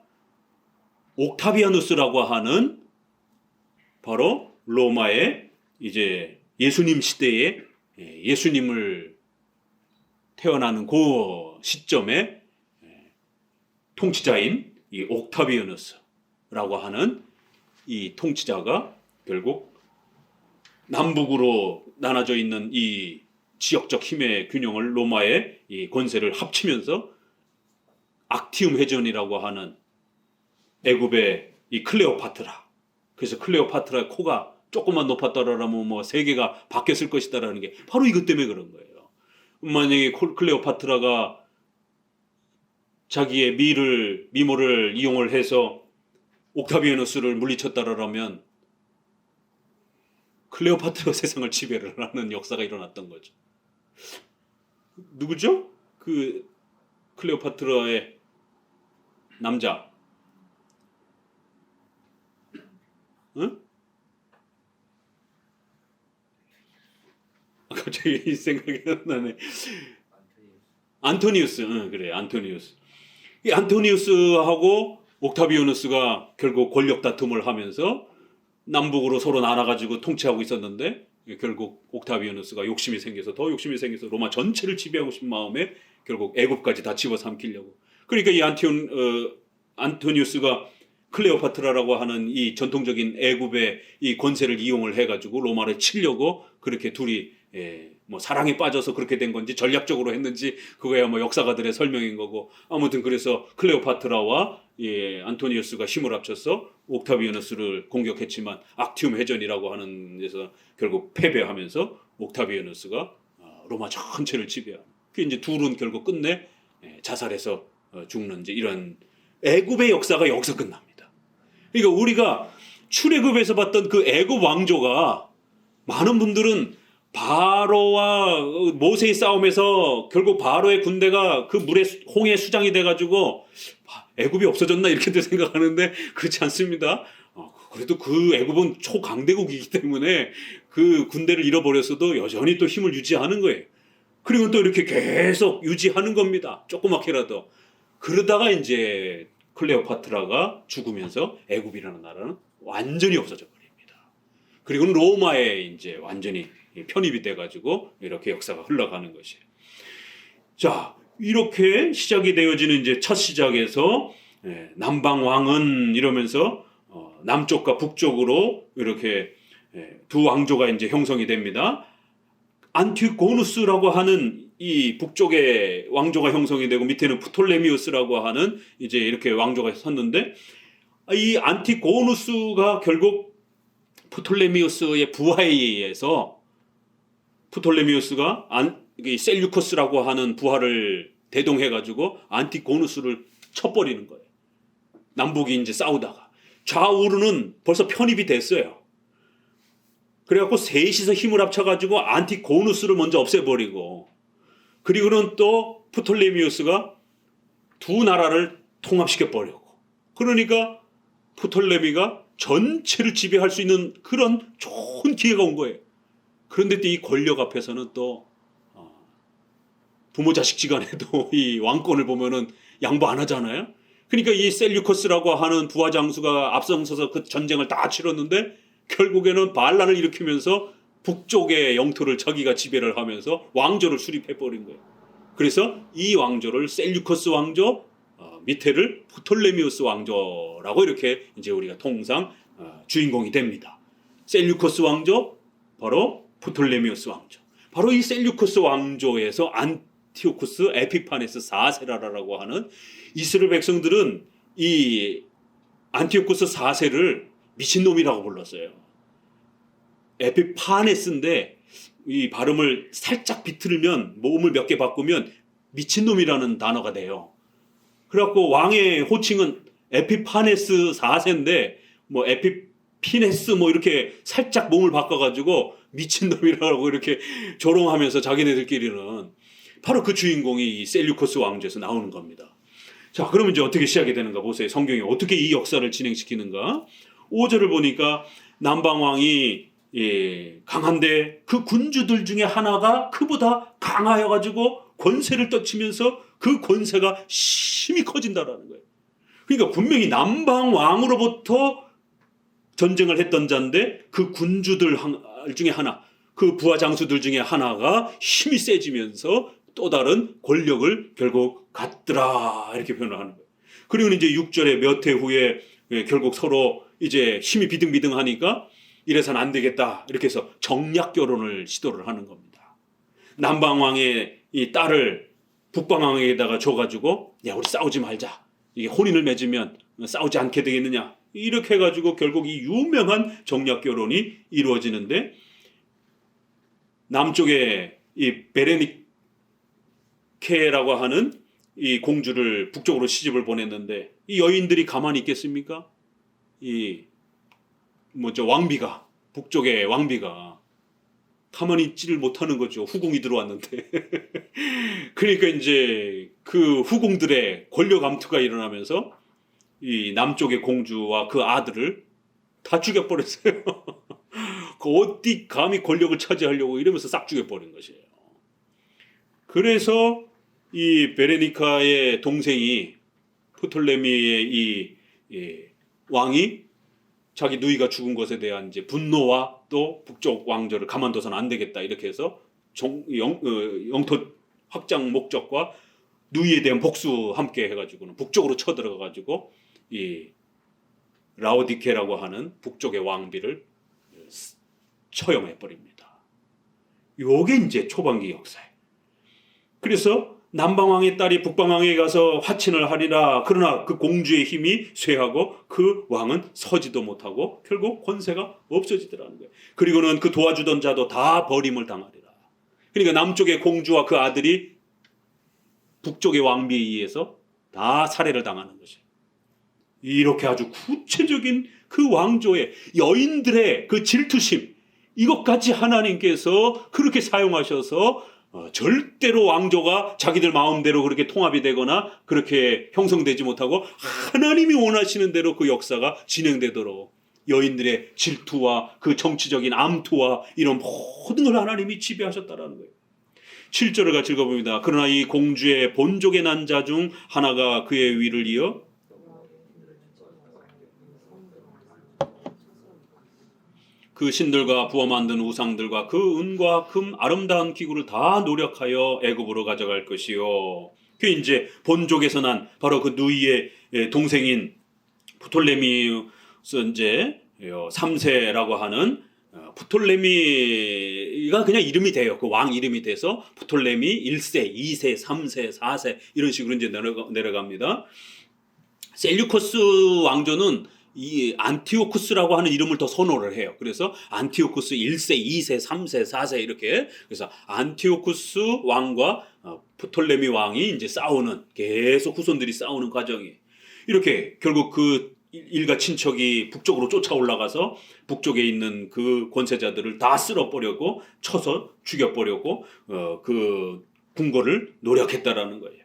옥타비아누스라고 하는 바로 로마의 이제 예수님 시대에 예수님을 태어나는 그 시점에 통치자인 이 옥타비아누스라고 하는 이 통치자가 결국 남북으로 나눠져 있는 이 지역적 힘의 균형을 로마의 이 권세를 합치면서 악티움 회전이라고 하는 애굽의 이 클레오파트라. 그래서 클레오파트라의 코가 조금만 높았더라면 뭐 세계가 바뀌었을 것이다라는 게 바로 이것 때문에 그런 거예요. 만약에 클레오파트라가 자기의 미모를 이용을 해서 옥타비아누스를 물리쳤다라면 클레오파트라 세상을 지배를 하는 역사가 일어났던 거죠. 누구죠? 그 클레오파트라의 남자. 응? 갑자기 이 생각이 나네. 안토니우스. 응, 그래. 안토니우스. 이 안토니우스하고 옥타비아누스가 결국 권력 다툼을 하면서 남북으로 서로 나눠가지고 통치하고 있었는데 결국 옥타비아누스가 욕심이 생겨서 로마 전체를 지배하고 싶은 마음에 결국 애굽까지 다 집어삼키려고. 그러니까 이 안토니우스가 클레오파트라라고 하는 이 전통적인 애굽의 이 권세를 이용을 해가지고 로마를 치려고 그렇게 둘이 뭐 사랑에 빠져서 그렇게 된 건지 전략적으로 했는지 그거야 뭐 역사가들의 설명인 거고, 아무튼 그래서 클레오파트라와 안토니우스가 힘을 합쳐서 옥타비아누스를 공격했지만 악티움 해전이라고 하는 데서 결국 패배하면서 옥타비아누스가 로마 전체를 지배하는, 그 이제 둘은 결국 끝내 자살해서 죽는 이런 애굽의 역사가 여기서 끝납니다. 그러니까 우리가 출애굽에서 봤던 그 애굽 왕조가, 많은 분들은 바로와 모세의 싸움에서 결국 바로의 군대가 그 물에 홍해 수장이 돼가지고 애굽이 없어졌나 이렇게들 생각하는데 그렇지 않습니다. 그래도 그 애굽은 초강대국이기 때문에 그 군대를 잃어버렸어도 여전히 또 힘을 유지하는 거예요. 그리고 또 이렇게 계속 유지하는 겁니다. 조그맣게라도. 그러다가 이제 클레오파트라가 죽으면서 애굽이라는 나라는 완전히 없어져 버립니다. 그리고 로마에 이제 완전히 편입이 돼가지고 이렇게 역사가 흘러가는 것이에요. 자, 이렇게 시작이 되어지는 이제 첫 시작에서 남방 왕은 이러면서 남쪽과 북쪽으로 이렇게 두 왕조가 이제 형성이 됩니다. 안티고누스라고 하는 이 북쪽의 왕조가 형성이 되고 밑에는 프톨레미우스라고 하는 이제 이렇게 왕조가 섰는데, 이 안티고누스가 결국 프톨레미우스의 부하에 의해서, 프톨레미우스가 셀류커스라고 하는 부하를 대동해가지고 안티고누스를 쳐버리는 거예요. 남북이 이제 싸우다가 좌우로는 벌써 편입이 됐어요. 그래갖고 셋이서 힘을 합쳐가지고 안티고누스를 먼저 없애버리고, 그리고는 또 프톨레미우스가 두 나라를 통합시켜버리고, 그러니까 프톨레미가 전체를 지배할 수 있는 그런 좋은 기회가 온 거예요. 그런데 또 이 권력 앞에서는 또 부모 자식 지간에도 이 왕권을 보면은 양보 안 하잖아요. 그러니까 이 셀류커스라고 하는 부하 장수가 앞장서서 그 전쟁을 다 치렀는데 결국에는 반란을 일으키면서 북쪽의 영토를 자기가 지배를 하면서 왕조를 수립해버린 거예요. 그래서 이 왕조를 셀류커스 왕조, 밑에를 프톨레미우스 왕조라고 이렇게 이제 우리가 통상 주인공이 됩니다. 셀류커스 왕조, 바로 프톨레미우스 왕조. 바로 이 셀류커스 왕조에서 안티오쿠스 에피파네스 4세라라고 하는 이스라엘 백성들은 이 안티오쿠스 4세를 미친놈이라고 불렀어요. 에피파네스인데 이 발음을 살짝 비틀면, 모음을 몇 개 바꾸면 미친놈이라는 단어가 돼요. 그래갖고 왕의 호칭은 에피파네스 4세인데 뭐 에피피네스 뭐 이렇게 살짝 몸을 바꿔가지고 미친놈이라고 이렇게 조롱하면서 자기네들끼리는, 바로 그 주인공이 이 셀류커스 왕조에서 나오는 겁니다. 자, 그러면 이제 어떻게 시작이 되는가 보세요. 성경이 어떻게 이 역사를 진행시키는가. 5절을 보니까 남방왕이 강한데 그 군주들 중에 하나가 그보다 강하여가지고 권세를 떨치면서 그 권세가 심히 커진다라는 거예요. 그러니까 분명히 남방왕으로부터 전쟁을 했던 자인데 그 군주들 중에 하나, 그 부하 장수들 중에 하나가 힘이 세지면서 또 다른 권력을 결국 갖더라, 이렇게 표현을 하는 거예요. 그리고 이제 6절에 몇 해 후에 결국 서로 이제 힘이 비등비등하니까 이래서는 안 되겠다, 이렇게 해서 정략 결혼을 시도를 하는 겁니다. 남방왕의 이 딸을 북방왕에다가 줘가지고, 야, 우리 싸우지 말자, 이게 혼인을 맺으면 싸우지 않게 되겠느냐, 이렇게 해가지고 결국 이 유명한 정략 결혼이 이루어지는데, 남쪽에 이 베레니케라고 하는 이 공주를 북쪽으로 시집을 보냈는데, 이 여인들이 가만히 있겠습니까? 이 왕비가, 북쪽의 왕비가 가만히 있지를 못하는 거죠. 후궁이 들어왔는데. 그러니까 이제 그 후궁들의 권력 암투가 일어나면서 이 남쪽의 공주와 그 아들을 다 죽여버렸어요. 그 어디 감히 권력을 차지하려고 이러면서 싹 죽여버린 것이에요. 그래서 이 베레니카의 동생이, 프톨레미의 이 왕이 자기 누이가 죽은 것에 대한 이제 분노와 또 북쪽 왕조를 가만둬서는 안 되겠다, 이렇게 해서 영토 확장 목적과 누이에 대한 복수 함께 해가지고는 북쪽으로 쳐들어가가지고 이 라오디케라고 하는 북쪽의 왕비를 처형해 버립니다. 요게 이제 초반기 역사예요. 그래서 남방왕의 딸이 북방왕에 가서 화친을 하리라. 그러나 그 공주의 힘이 쇠하고 그 왕은 서지도 못하고 결국 권세가 없어지더라는 거예요. 그리고는 그 도와주던 자도 다 버림을 당하리라. 그러니까 남쪽의 공주와 그 아들이 북쪽의 왕비에 의해서 다 살해를 당하는 것이에요. 이렇게 아주 구체적인 그 왕조의 여인들의 그 질투심, 이것까지 하나님께서 그렇게 사용하셔서 절대로 왕조가 자기들 마음대로 그렇게 통합이 되거나 그렇게 형성되지 못하고 하나님이 원하시는 대로 그 역사가 진행되도록 여인들의 질투와 그 정치적인 암투와 이런 모든 걸 하나님이 지배하셨다라는 거예요. 7절을 같이 읽어봅니다. 그러나 이 공주의 본족의 난 자 중 하나가 그의 위를 이어 그 신들과 부어 만든 우상들과 그 은과 금 아름다운 기구를 다 노력하여 애굽으로 가져갈 것이요. 그 이제 본족에서 난 바로 그 누이의 동생인 프톨레미우스 이제 3세라고 하는 프톨레미가 그냥 이름이 돼요. 그 왕 이름이 돼서 프톨레미 1세, 2세, 3세, 4세 이런 식으로 이제 내려갑니다. 셀류커스 왕조는 이 안티오쿠스라고 하는 이름을 더 선호를 해요. 그래서 안티오쿠스 1세, 2세, 3세, 4세 이렇게. 그래서 안티오쿠스 왕과 프톨레미 왕이 이제 싸우는, 계속 후손들이 싸우는 과정이 이렇게 결국 그 일가 친척이 북쪽으로 쫓아 올라가서 북쪽에 있는 그 권세자들을 다 쓸어버렸고 쳐서 죽여버렸고 그 궁궐을 노력했다라는 거예요.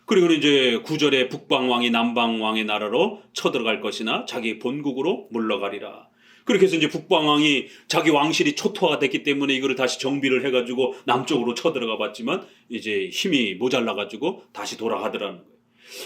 그리고 이제 9절에 북방왕이 남방왕의 나라로 쳐들어갈 것이나 자기 본국으로 물러가리라. 그렇게 해서 이제 북방왕이 자기 왕실이 초토화됐기 때문에 이거를 다시 정비를 해가지고 남쪽으로 쳐들어가 봤지만 이제 힘이 모자라가지고 다시 돌아가더라는 거예요.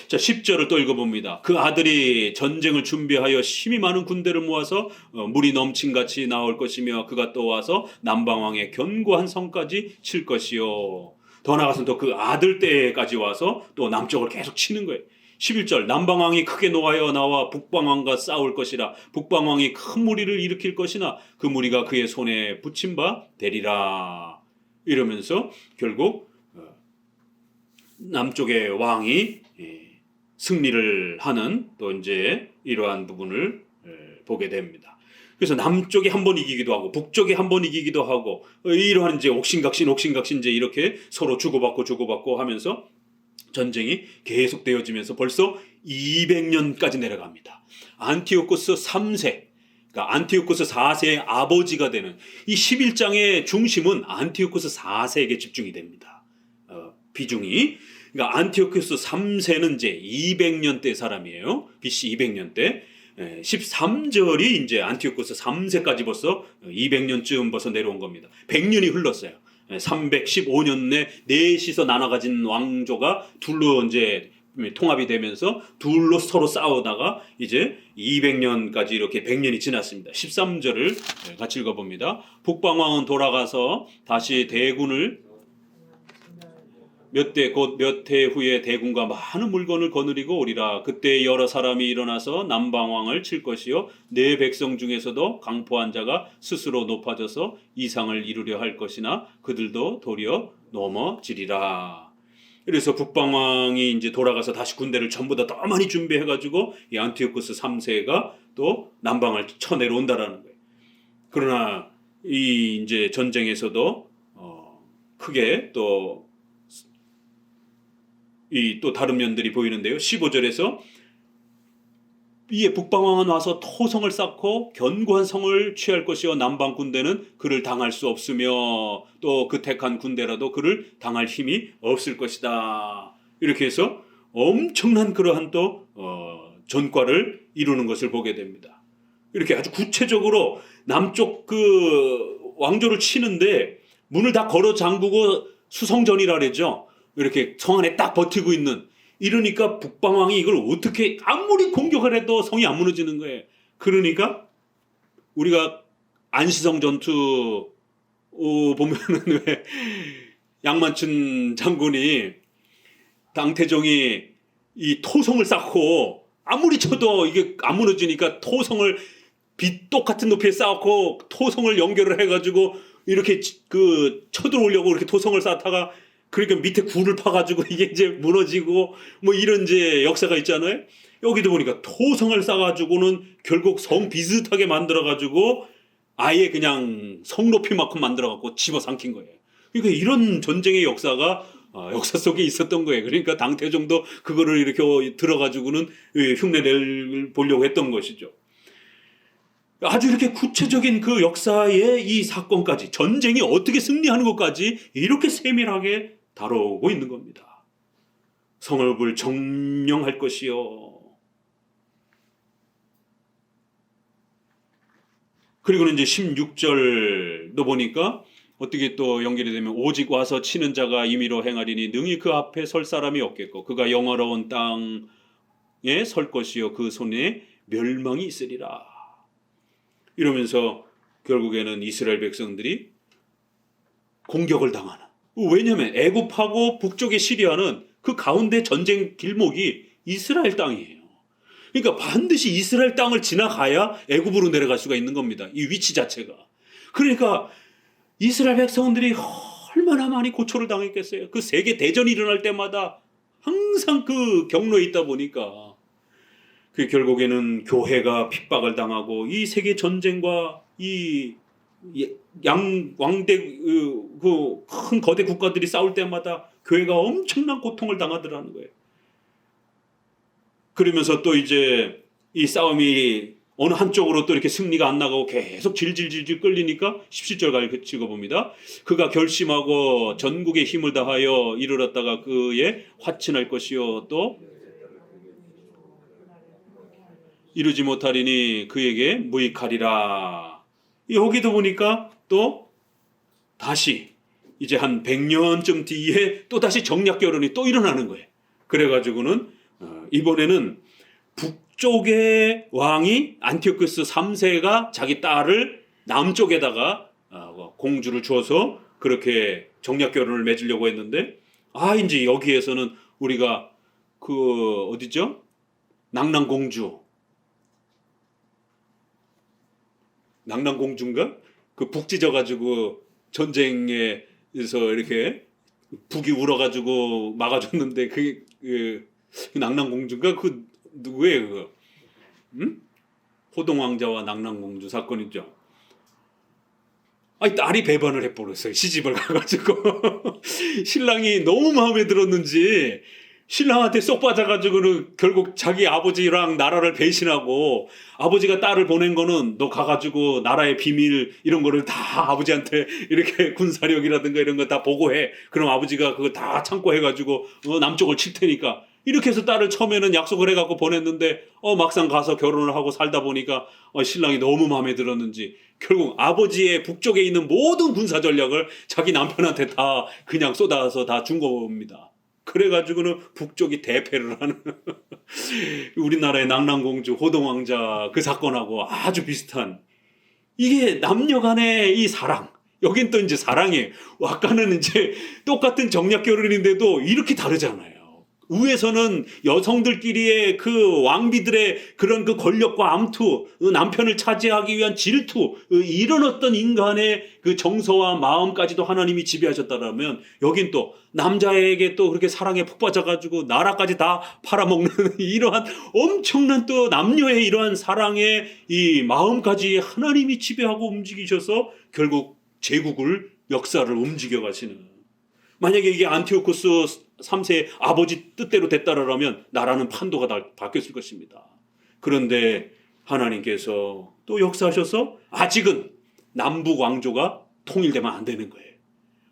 자, 10절을 또 읽어봅니다. 그 아들이 전쟁을 준비하여 힘이 많은 군대를 모아서 물이 넘친같이 나올 것이며 그가 또 와서 남방왕의 견고한 성까지 칠 것이요. 더 나아가서는 또 그 아들 때까지 와서 또 남쪽을 계속 치는 거예요. 11절 남방왕이 크게 노하여 나와 북방왕과 싸울 것이라. 북방왕이 큰 무리를 일으킬 것이나 그 무리가 그의 손에 붙임 바 되리라. 이러면서 결국 남쪽의 왕이 승리를 하는 또 이제 이러한 부분을 보게 됩니다. 그래서 남쪽이 한 번 이기기도 하고 북쪽이 한 번 이기기도 하고 이러한 이제 옥신각신 이제 이렇게 서로 주고받고 하면서 전쟁이 계속되어지면서 벌써 200년까지 내려갑니다. 안티오쿠스 3세, 그러니까 안티오쿠스 4세의 아버지가 되는 이 11장의 중심은 안티오쿠스 4세에게 집중이 됩니다. 비중이. 그러니까 안티오쿠스 3세는 이제 200년대 사람이에요. BC 200년대. 13절이 이제 안티오쿠스 3세까지 벌써 200년쯤 벌써 내려온 겁니다. 100년이 흘렀어요. 315년에 넷이서 나눠 가진 왕조가 둘로 이제 통합이 되면서 둘로 서로 싸우다가 이제 200년까지 이렇게 100년이 지났습니다. 13절을 같이 읽어봅니다. 북방왕은 돌아가서 다시 대군을 몇 해 후에 대군과 많은 물건을 거느리고 오리라. 그때 여러 사람이 일어나서 남방왕을 칠 것이요 내 백성 중에서도 강포한 자가 스스로 높아져서 이상을 이루려 할 것이나 그들도 도리어 넘어지리라. 그래서 북방왕이 이제 돌아가서 다시 군대를 전부 다 더 많이 준비해가지고 이 안티오쿠스 3세가 또 남방을 쳐내려온다라는 거예요. 그러나 이 이제 전쟁에서도 크게 또 또 다른 면들이 보이는데요. 15절에서 이에 북방왕은 와서 토성을 쌓고 견고한 성을 취할 것이요 남방 군대는 그를 당할 수 없으며 또 그 택한 군대라도 그를 당할 힘이 없을 것이다. 이렇게 해서 엄청난 그러한 또 전과를 이루는 것을 보게 됩니다. 이렇게 아주 구체적으로 남쪽 그 왕조를 치는데 문을 다 걸어 잠그고 수성전이라 그러죠. 이렇게 성 안에 딱 버티고 있는, 이러니까 북방왕이 이걸 어떻게 아무리 공격을 해도 성이 안 무너지는 거예요. 그러니까 우리가 안시성 전투 보면은 왜 양만춘 장군이 당태종이 이 토성을 쌓고 아무리 쳐도 이게 안 무너지니까 토성을 똑같은 높이에 쌓고 토성을 연결을 해가지고 이렇게 그 쳐들어오려고 이렇게 토성을 쌓다가 그러니까 밑에 굴을 파가지고 이게 이제 무너지고 뭐 이런 이제 역사가 있잖아요. 여기도 보니까 토성을 쌓아가지고는 결국 성 비슷하게 만들어가지고 아예 그냥 성 높이만큼 만들어갖고 집어삼킨 거예요. 그러니까 이런 전쟁의 역사가 역사 속에 있었던 거예요. 그러니까 당태종도 그거를 이렇게 들어가지고는 흉내를 보려고 했던 것이죠. 아주 이렇게 구체적인 그 역사의 이 사건까지, 전쟁이 어떻게 승리하는 것까지 이렇게 세밀하게 다루고 있는 겁니다. 성읍을 점령할 것이요. 그리고는 이제 16절도 보니까 어떻게 또 연결이 되면 오직 와서 치는 자가 임의로 행하리니 능히 그 앞에 설 사람이 없겠고 그가 영화로운 땅에 설 것이요 그 손에 멸망이 있으리라. 이러면서 결국에는 이스라엘 백성들이 공격을 당하는. 왜냐하면 애굽하고 북쪽의 시리아는 그 가운데 전쟁 길목이 이스라엘 땅이에요. 그러니까 반드시 이스라엘 땅을 지나가야 애굽으로 내려갈 수가 있는 겁니다. 이 위치 자체가. 그러니까 이스라엘 백성들이 얼마나 많이 고초를 당했겠어요. 그 세계 대전이 일어날 때마다 항상 그 경로에 있다 보니까 그 결국에는 교회가 핍박을 당하고 이 세계 전쟁과 이 왕대 그 큰 거대 국가들이 싸울 때마다 교회가 엄청난 고통을 당하더라는 거예요. 그러면서 또 이제 이 싸움이 어느 한쪽으로 또 이렇게 승리가 안 나가고 계속 질질질질 끌리니까 17절 읽어봅니다. 그가 결심하고 전국의 힘을 다하여 이르렀다가 그의 화친할 것이요 또 이루지 못하리니 그에게 무익하리라. 여기도 보니까 또 다시 이제 한 100년쯤 뒤에 또 다시 정략 결혼이 또 일어나는 거예요. 그래가지고는 이번에는 북쪽의 왕이 안티오쿠스 3세가 자기 딸을 남쪽에다가 공주를 줘서 그렇게 정략 결혼을 맺으려고 했는데 이제 여기에서는 우리가 그 어디죠? 낙랑공주인가? 그 북 찢어가지고 전쟁에서 이렇게 북이 울어가지고 막아줬는데 그 낙랑공주인가? 그 누구예요 그거? 응? 호동왕자와 낙랑공주 사건이죠. 딸이 배반을 해버렸어요. 시집을 가가지고 신랑이 너무 마음에 들었는지 신랑한테 쏙 빠져가지고는 결국 자기 아버지랑 나라를 배신하고 아버지가 딸을 보낸 거는 너 가가지고 나라의 비밀 이런 거를 다 아버지한테 이렇게 군사력이라든가 이런 거 다 보고해. 그럼 아버지가 그거 다 참고 해가지고 남쪽을 칠 테니까 이렇게 해서 딸을 처음에는 약속을 해갖고 보냈는데 막상 가서 결혼을 하고 살다 보니까 신랑이 너무 마음에 들었는지 결국 아버지의 북쪽에 있는 모든 군사 전략을 자기 남편한테 다 그냥 쏟아서 다 준 겁니다. 그래가지고는 북쪽이 대패를 하는 우리나라의 낙랑공주 호동왕자 그 사건하고 아주 비슷한 이게 남녀 간의 이 사랑. 여긴 또 이제 사랑이에요. 아까는 이제 똑같은 정략 결혼인데도 이렇게 다르잖아요. 위에서는 여성들끼리의 그 왕비들의 그런 그 권력과 암투, 남편을 차지하기 위한 질투, 이런 어떤 인간의 그 정서와 마음까지도 하나님이 지배하셨다라면 여긴 또 남자에게 또 그렇게 사랑에 푹 빠져가지고 나라까지 다 팔아먹는 이러한 엄청난 또 남녀의 이러한 사랑의 이 마음까지 하나님이 지배하고 움직이셔서 결국 제국을 역사를 움직여 가시는. 만약에 이게 안티오쿠스 3세의 아버지 뜻대로 됐다라면 나라는 판도가 다 바뀌었을 것입니다. 그런데 하나님께서 또 역사하셔서 아직은 남북 왕조가 통일되면 안 되는 거예요.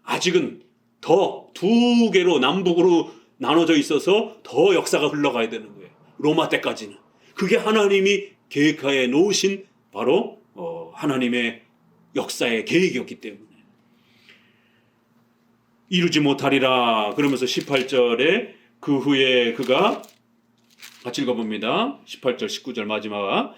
아직은 더 두 개로 남북으로 나눠져 있어서 더 역사가 흘러가야 되는 거예요. 로마 때까지는. 그게 하나님이 계획하에 놓으신 바로 하나님의 역사의 계획이었기 때문에. 이루지 못하리라. 그러면서 18절에 그 후에 그가 같이 읽어봅니다. 18절 19절 마지막.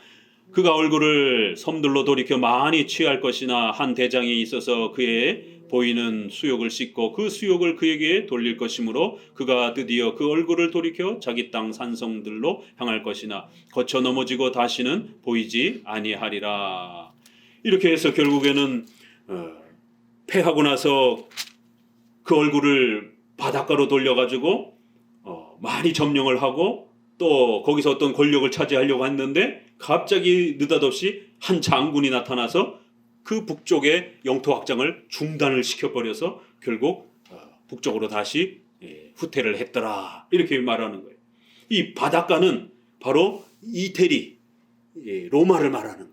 그가 얼굴을 섬들로 돌이켜 많이 취할 것이나 한 대장이 있어서 그의 보이는 수욕을 씻고 그 수욕을 그에게 돌릴 것이므로 그가 드디어 그 얼굴을 돌이켜 자기 땅 산성들로 향할 것이나 거쳐 넘어지고 다시는 보이지 아니하리라. 이렇게 해서 결국에는 패하고 나서 그 얼굴을 바닷가로 돌려가지고 많이 점령을 하고 또 거기서 어떤 권력을 차지하려고 했는데 갑자기 느닷없이 한 장군이 나타나서 그 북쪽의 영토 확장을 중단을 시켜버려서 결국 북쪽으로 다시 후퇴를 했더라. 이렇게 말하는 거예요. 이 바닷가는 바로 이태리, 로마를 말하는 거예요.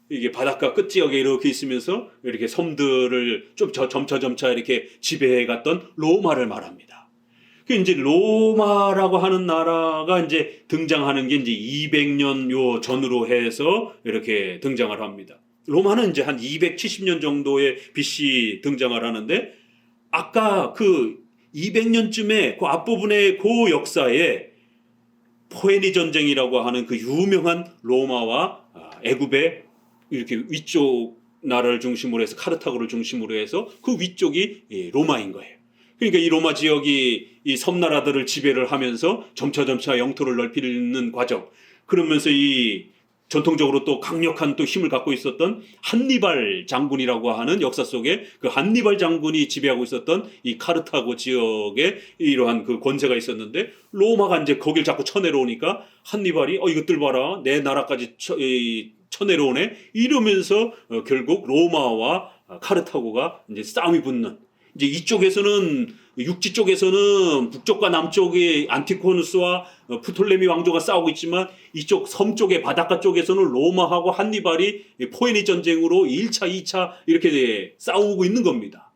이게 바닷가 끝지역에 이렇게 있으면서 이렇게 섬들을 좀 점차 이렇게 지배해 갔던 로마를 말합니다. 그 이제 로마라고 하는 나라가 이제 등장하는 게 이제 200년 요 전으로 해서 이렇게 등장을 합니다. 로마는 이제 한 270년 정도의 BC 등장을 하는데 아까 그 200년쯤에 그 앞부분의 그 역사에 포에니 전쟁이라고 하는 그 유명한 로마와 애굽의 이렇게 위쪽 나라를 중심으로 해서 카르타고를 중심으로 해서 그 위쪽이 로마인 거예요. 그러니까 이 로마 지역이 이 섬나라들을 지배를 하면서 점차 영토를 넓히는 과정. 그러면서 이 전통적으로 또 강력한 또 힘을 갖고 있었던 한니발 장군이라고 하는 역사 속에 그 한니발 장군이 지배하고 있었던 이 카르타고 지역에 이러한 그 권세가 있었는데 로마가 이제 거길 자꾸 쳐내려오니까 한니발이 이것들 봐라 내 나라까지 쳐내려오네 이러면서 결국 로마와 카르타고가 이제 싸움이 붙는 이제 이쪽에서는 육지 쪽에서는 북쪽과 남쪽의 안티코누스와 프톨레미 왕조가 싸우고 있지만 이쪽 섬 쪽의 바닷가 쪽에서는 로마하고 한니발이 포에니 전쟁으로 1차, 2차 이렇게 싸우고 있는 겁니다.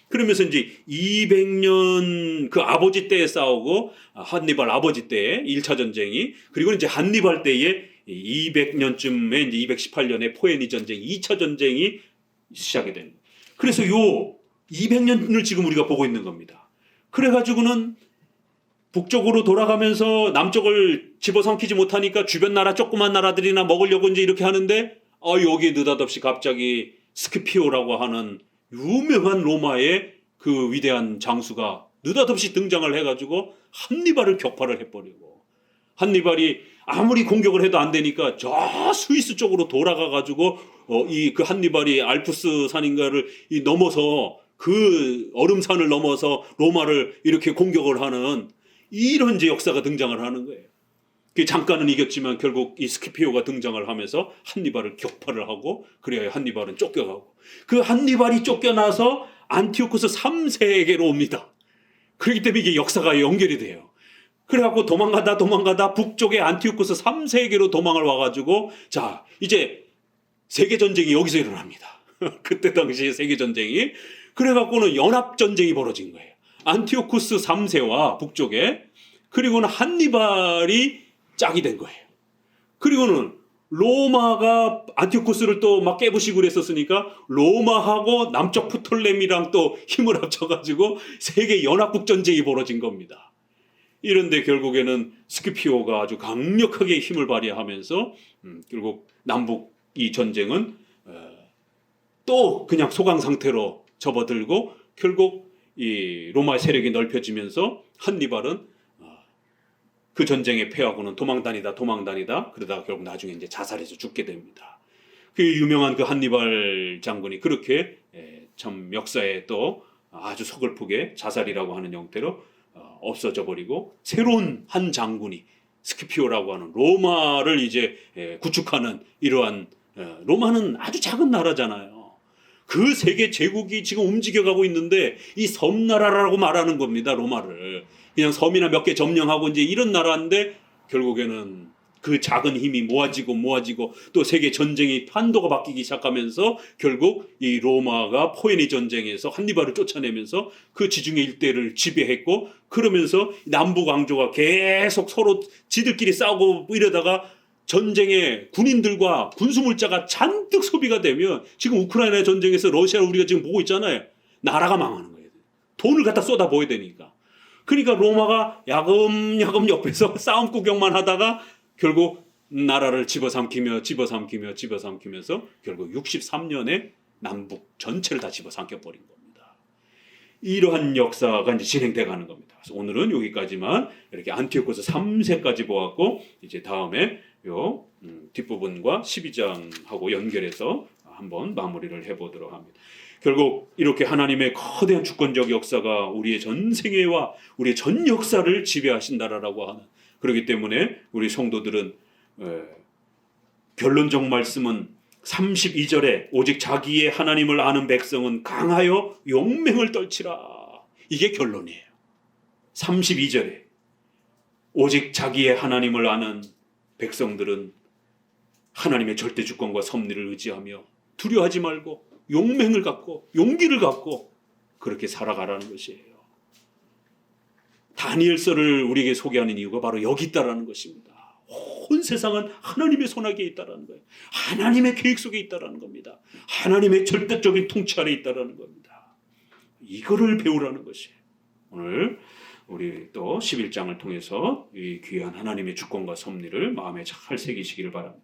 그러면서 이제 200년 그 아버지 때에 싸우고 한니발 아버지 때에 1차 전쟁이 그리고 이제 한니발 때에 200년쯤에 이제 218년에 포에니 전쟁 2차 전쟁이 시작이 됩니다. 그래서 요 200년을 지금 우리가 보고 있는 겁니다. 그래가지고는 북쪽으로 돌아가면서 남쪽을 집어삼키지 못하니까 주변 나라 조그만 나라들이나 먹으려고 이제 이렇게 하는데 여기에 느닷없이 갑자기 스키피오라고 하는 유명한 로마의 그 위대한 장수가 느닷없이 등장을 해가지고 한니발을 격파를 해버리고 한니발이 아무리 공격을 해도 안 되니까 저 스위스 쪽으로 돌아가가지고 그 한니발이 알프스 산인가를 넘어서 그 얼음산을 넘어서 로마를 이렇게 공격을 하는 이런 이제 역사가 등장을 하는 거예요. 잠깐은 이겼지만 결국 이 스키피오가 등장을 하면서 한니발을 격파를 하고 그래야 한니발은 쫓겨가고 그 한니발이 쫓겨나서 안티오쿠스 3세에게로 옵니다. 그렇기 때문에 이게 역사가 연결이 돼요. 그래갖고 도망가다 북쪽의 안티오쿠스 3세에게로 도망을 와가지고 자 이제 세계전쟁이 여기서 일어납니다. 그때 당시에 세계전쟁이 그래갖고는 연합전쟁이 벌어진 거예요. 안티오쿠스 3세와 북쪽에 그리고는 한니발이 짝이 된 거예요. 그리고는 로마가 안티오쿠스를 또 막 깨부시고 그랬었으니까 로마하고 남쪽 프톨레미랑 또 힘을 합쳐가지고 세계 연합국전쟁이 벌어진 겁니다. 이런데 결국에는 스키피오가 아주 강력하게 힘을 발휘하면서 결국 남북 이 전쟁은 또 그냥 소강 상태로 접어들고 결국 이 로마의 세력이 넓혀지면서 한니발은 그 전쟁에 패하고는 도망다니다 그러다가 결국 나중에 이제 자살해서 죽게 됩니다. 그 유명한 그 한니발 장군이 그렇게 참 역사에 또 아주 서글프게 자살이라고 하는 형태로 없어져 버리고 새로운 한 장군이 스키피오라고 하는 로마를 이제 구축하는 이러한 로마는 아주 작은 나라잖아요. 그 세계 제국이 지금 움직여가고 있는데 이 섬나라라고 말하는 겁니다. 로마를 그냥 섬이나 몇 개 점령하고 이제 이런 나라인데 결국에는 그 작은 힘이 모아지고 또 세계 전쟁이 판도가 바뀌기 시작하면서 결국 이 로마가 포에니 전쟁에서 한니발을 쫓아내면서 그 지중해 일대를 지배했고 그러면서 남북 왕조가 계속 서로 지들끼리 싸우고 이러다가 전쟁에 군인들과 군수물자가 잔뜩 소비가 되면 지금 우크라이나 전쟁에서 러시아를 우리가 지금 보고 있잖아요. 나라가 망하는 거예요. 돈을 갖다 쏟아부어야 되니까. 그러니까 로마가 야금야금 옆에서 싸움 구경만 하다가 결국 나라를 집어삼키면서 결국 63년에 남북 전체를 다 집어삼켜버린 겁니다. 이러한 역사가 이제 진행돼 가는 겁니다. 그래서 오늘은 여기까지만 이렇게 안티오코스 3세까지 보았고 이제 다음에 요 뒷부분과 12장하고 연결해서 한번 마무리를 해보도록 합니다. 결국 이렇게 하나님의 거대한 주권적 역사가 우리의 전 생애와 우리의 전 역사를 지배하신다라고 하는, 그렇기 때문에 우리 성도들은 결론적 말씀은 32절에 오직 자기의 하나님을 아는 백성은 강하여 용맹을 떨치라. 이게 결론이에요. 32절에 오직 자기의 하나님을 아는 백성들은 하나님의 절대 주권과 섭리를 의지하며 두려워하지 말고 용맹을 갖고 용기를 갖고 그렇게 살아가라는 것이에요. 다니엘서를 우리에게 소개하는 이유가 바로 여기 있다라는 것입니다. 온 세상은 하나님의 손아귀에 있다라는 거예요. 하나님의 계획 속에 있다라는 겁니다. 하나님의 절대적인 통치 아래 있다라는 겁니다. 이거를 배우라는 것이에요. 오늘 우리 또 11장을 통해서 이 귀한 하나님의 주권과 섭리를 마음에 잘 새기시기를 바랍니다.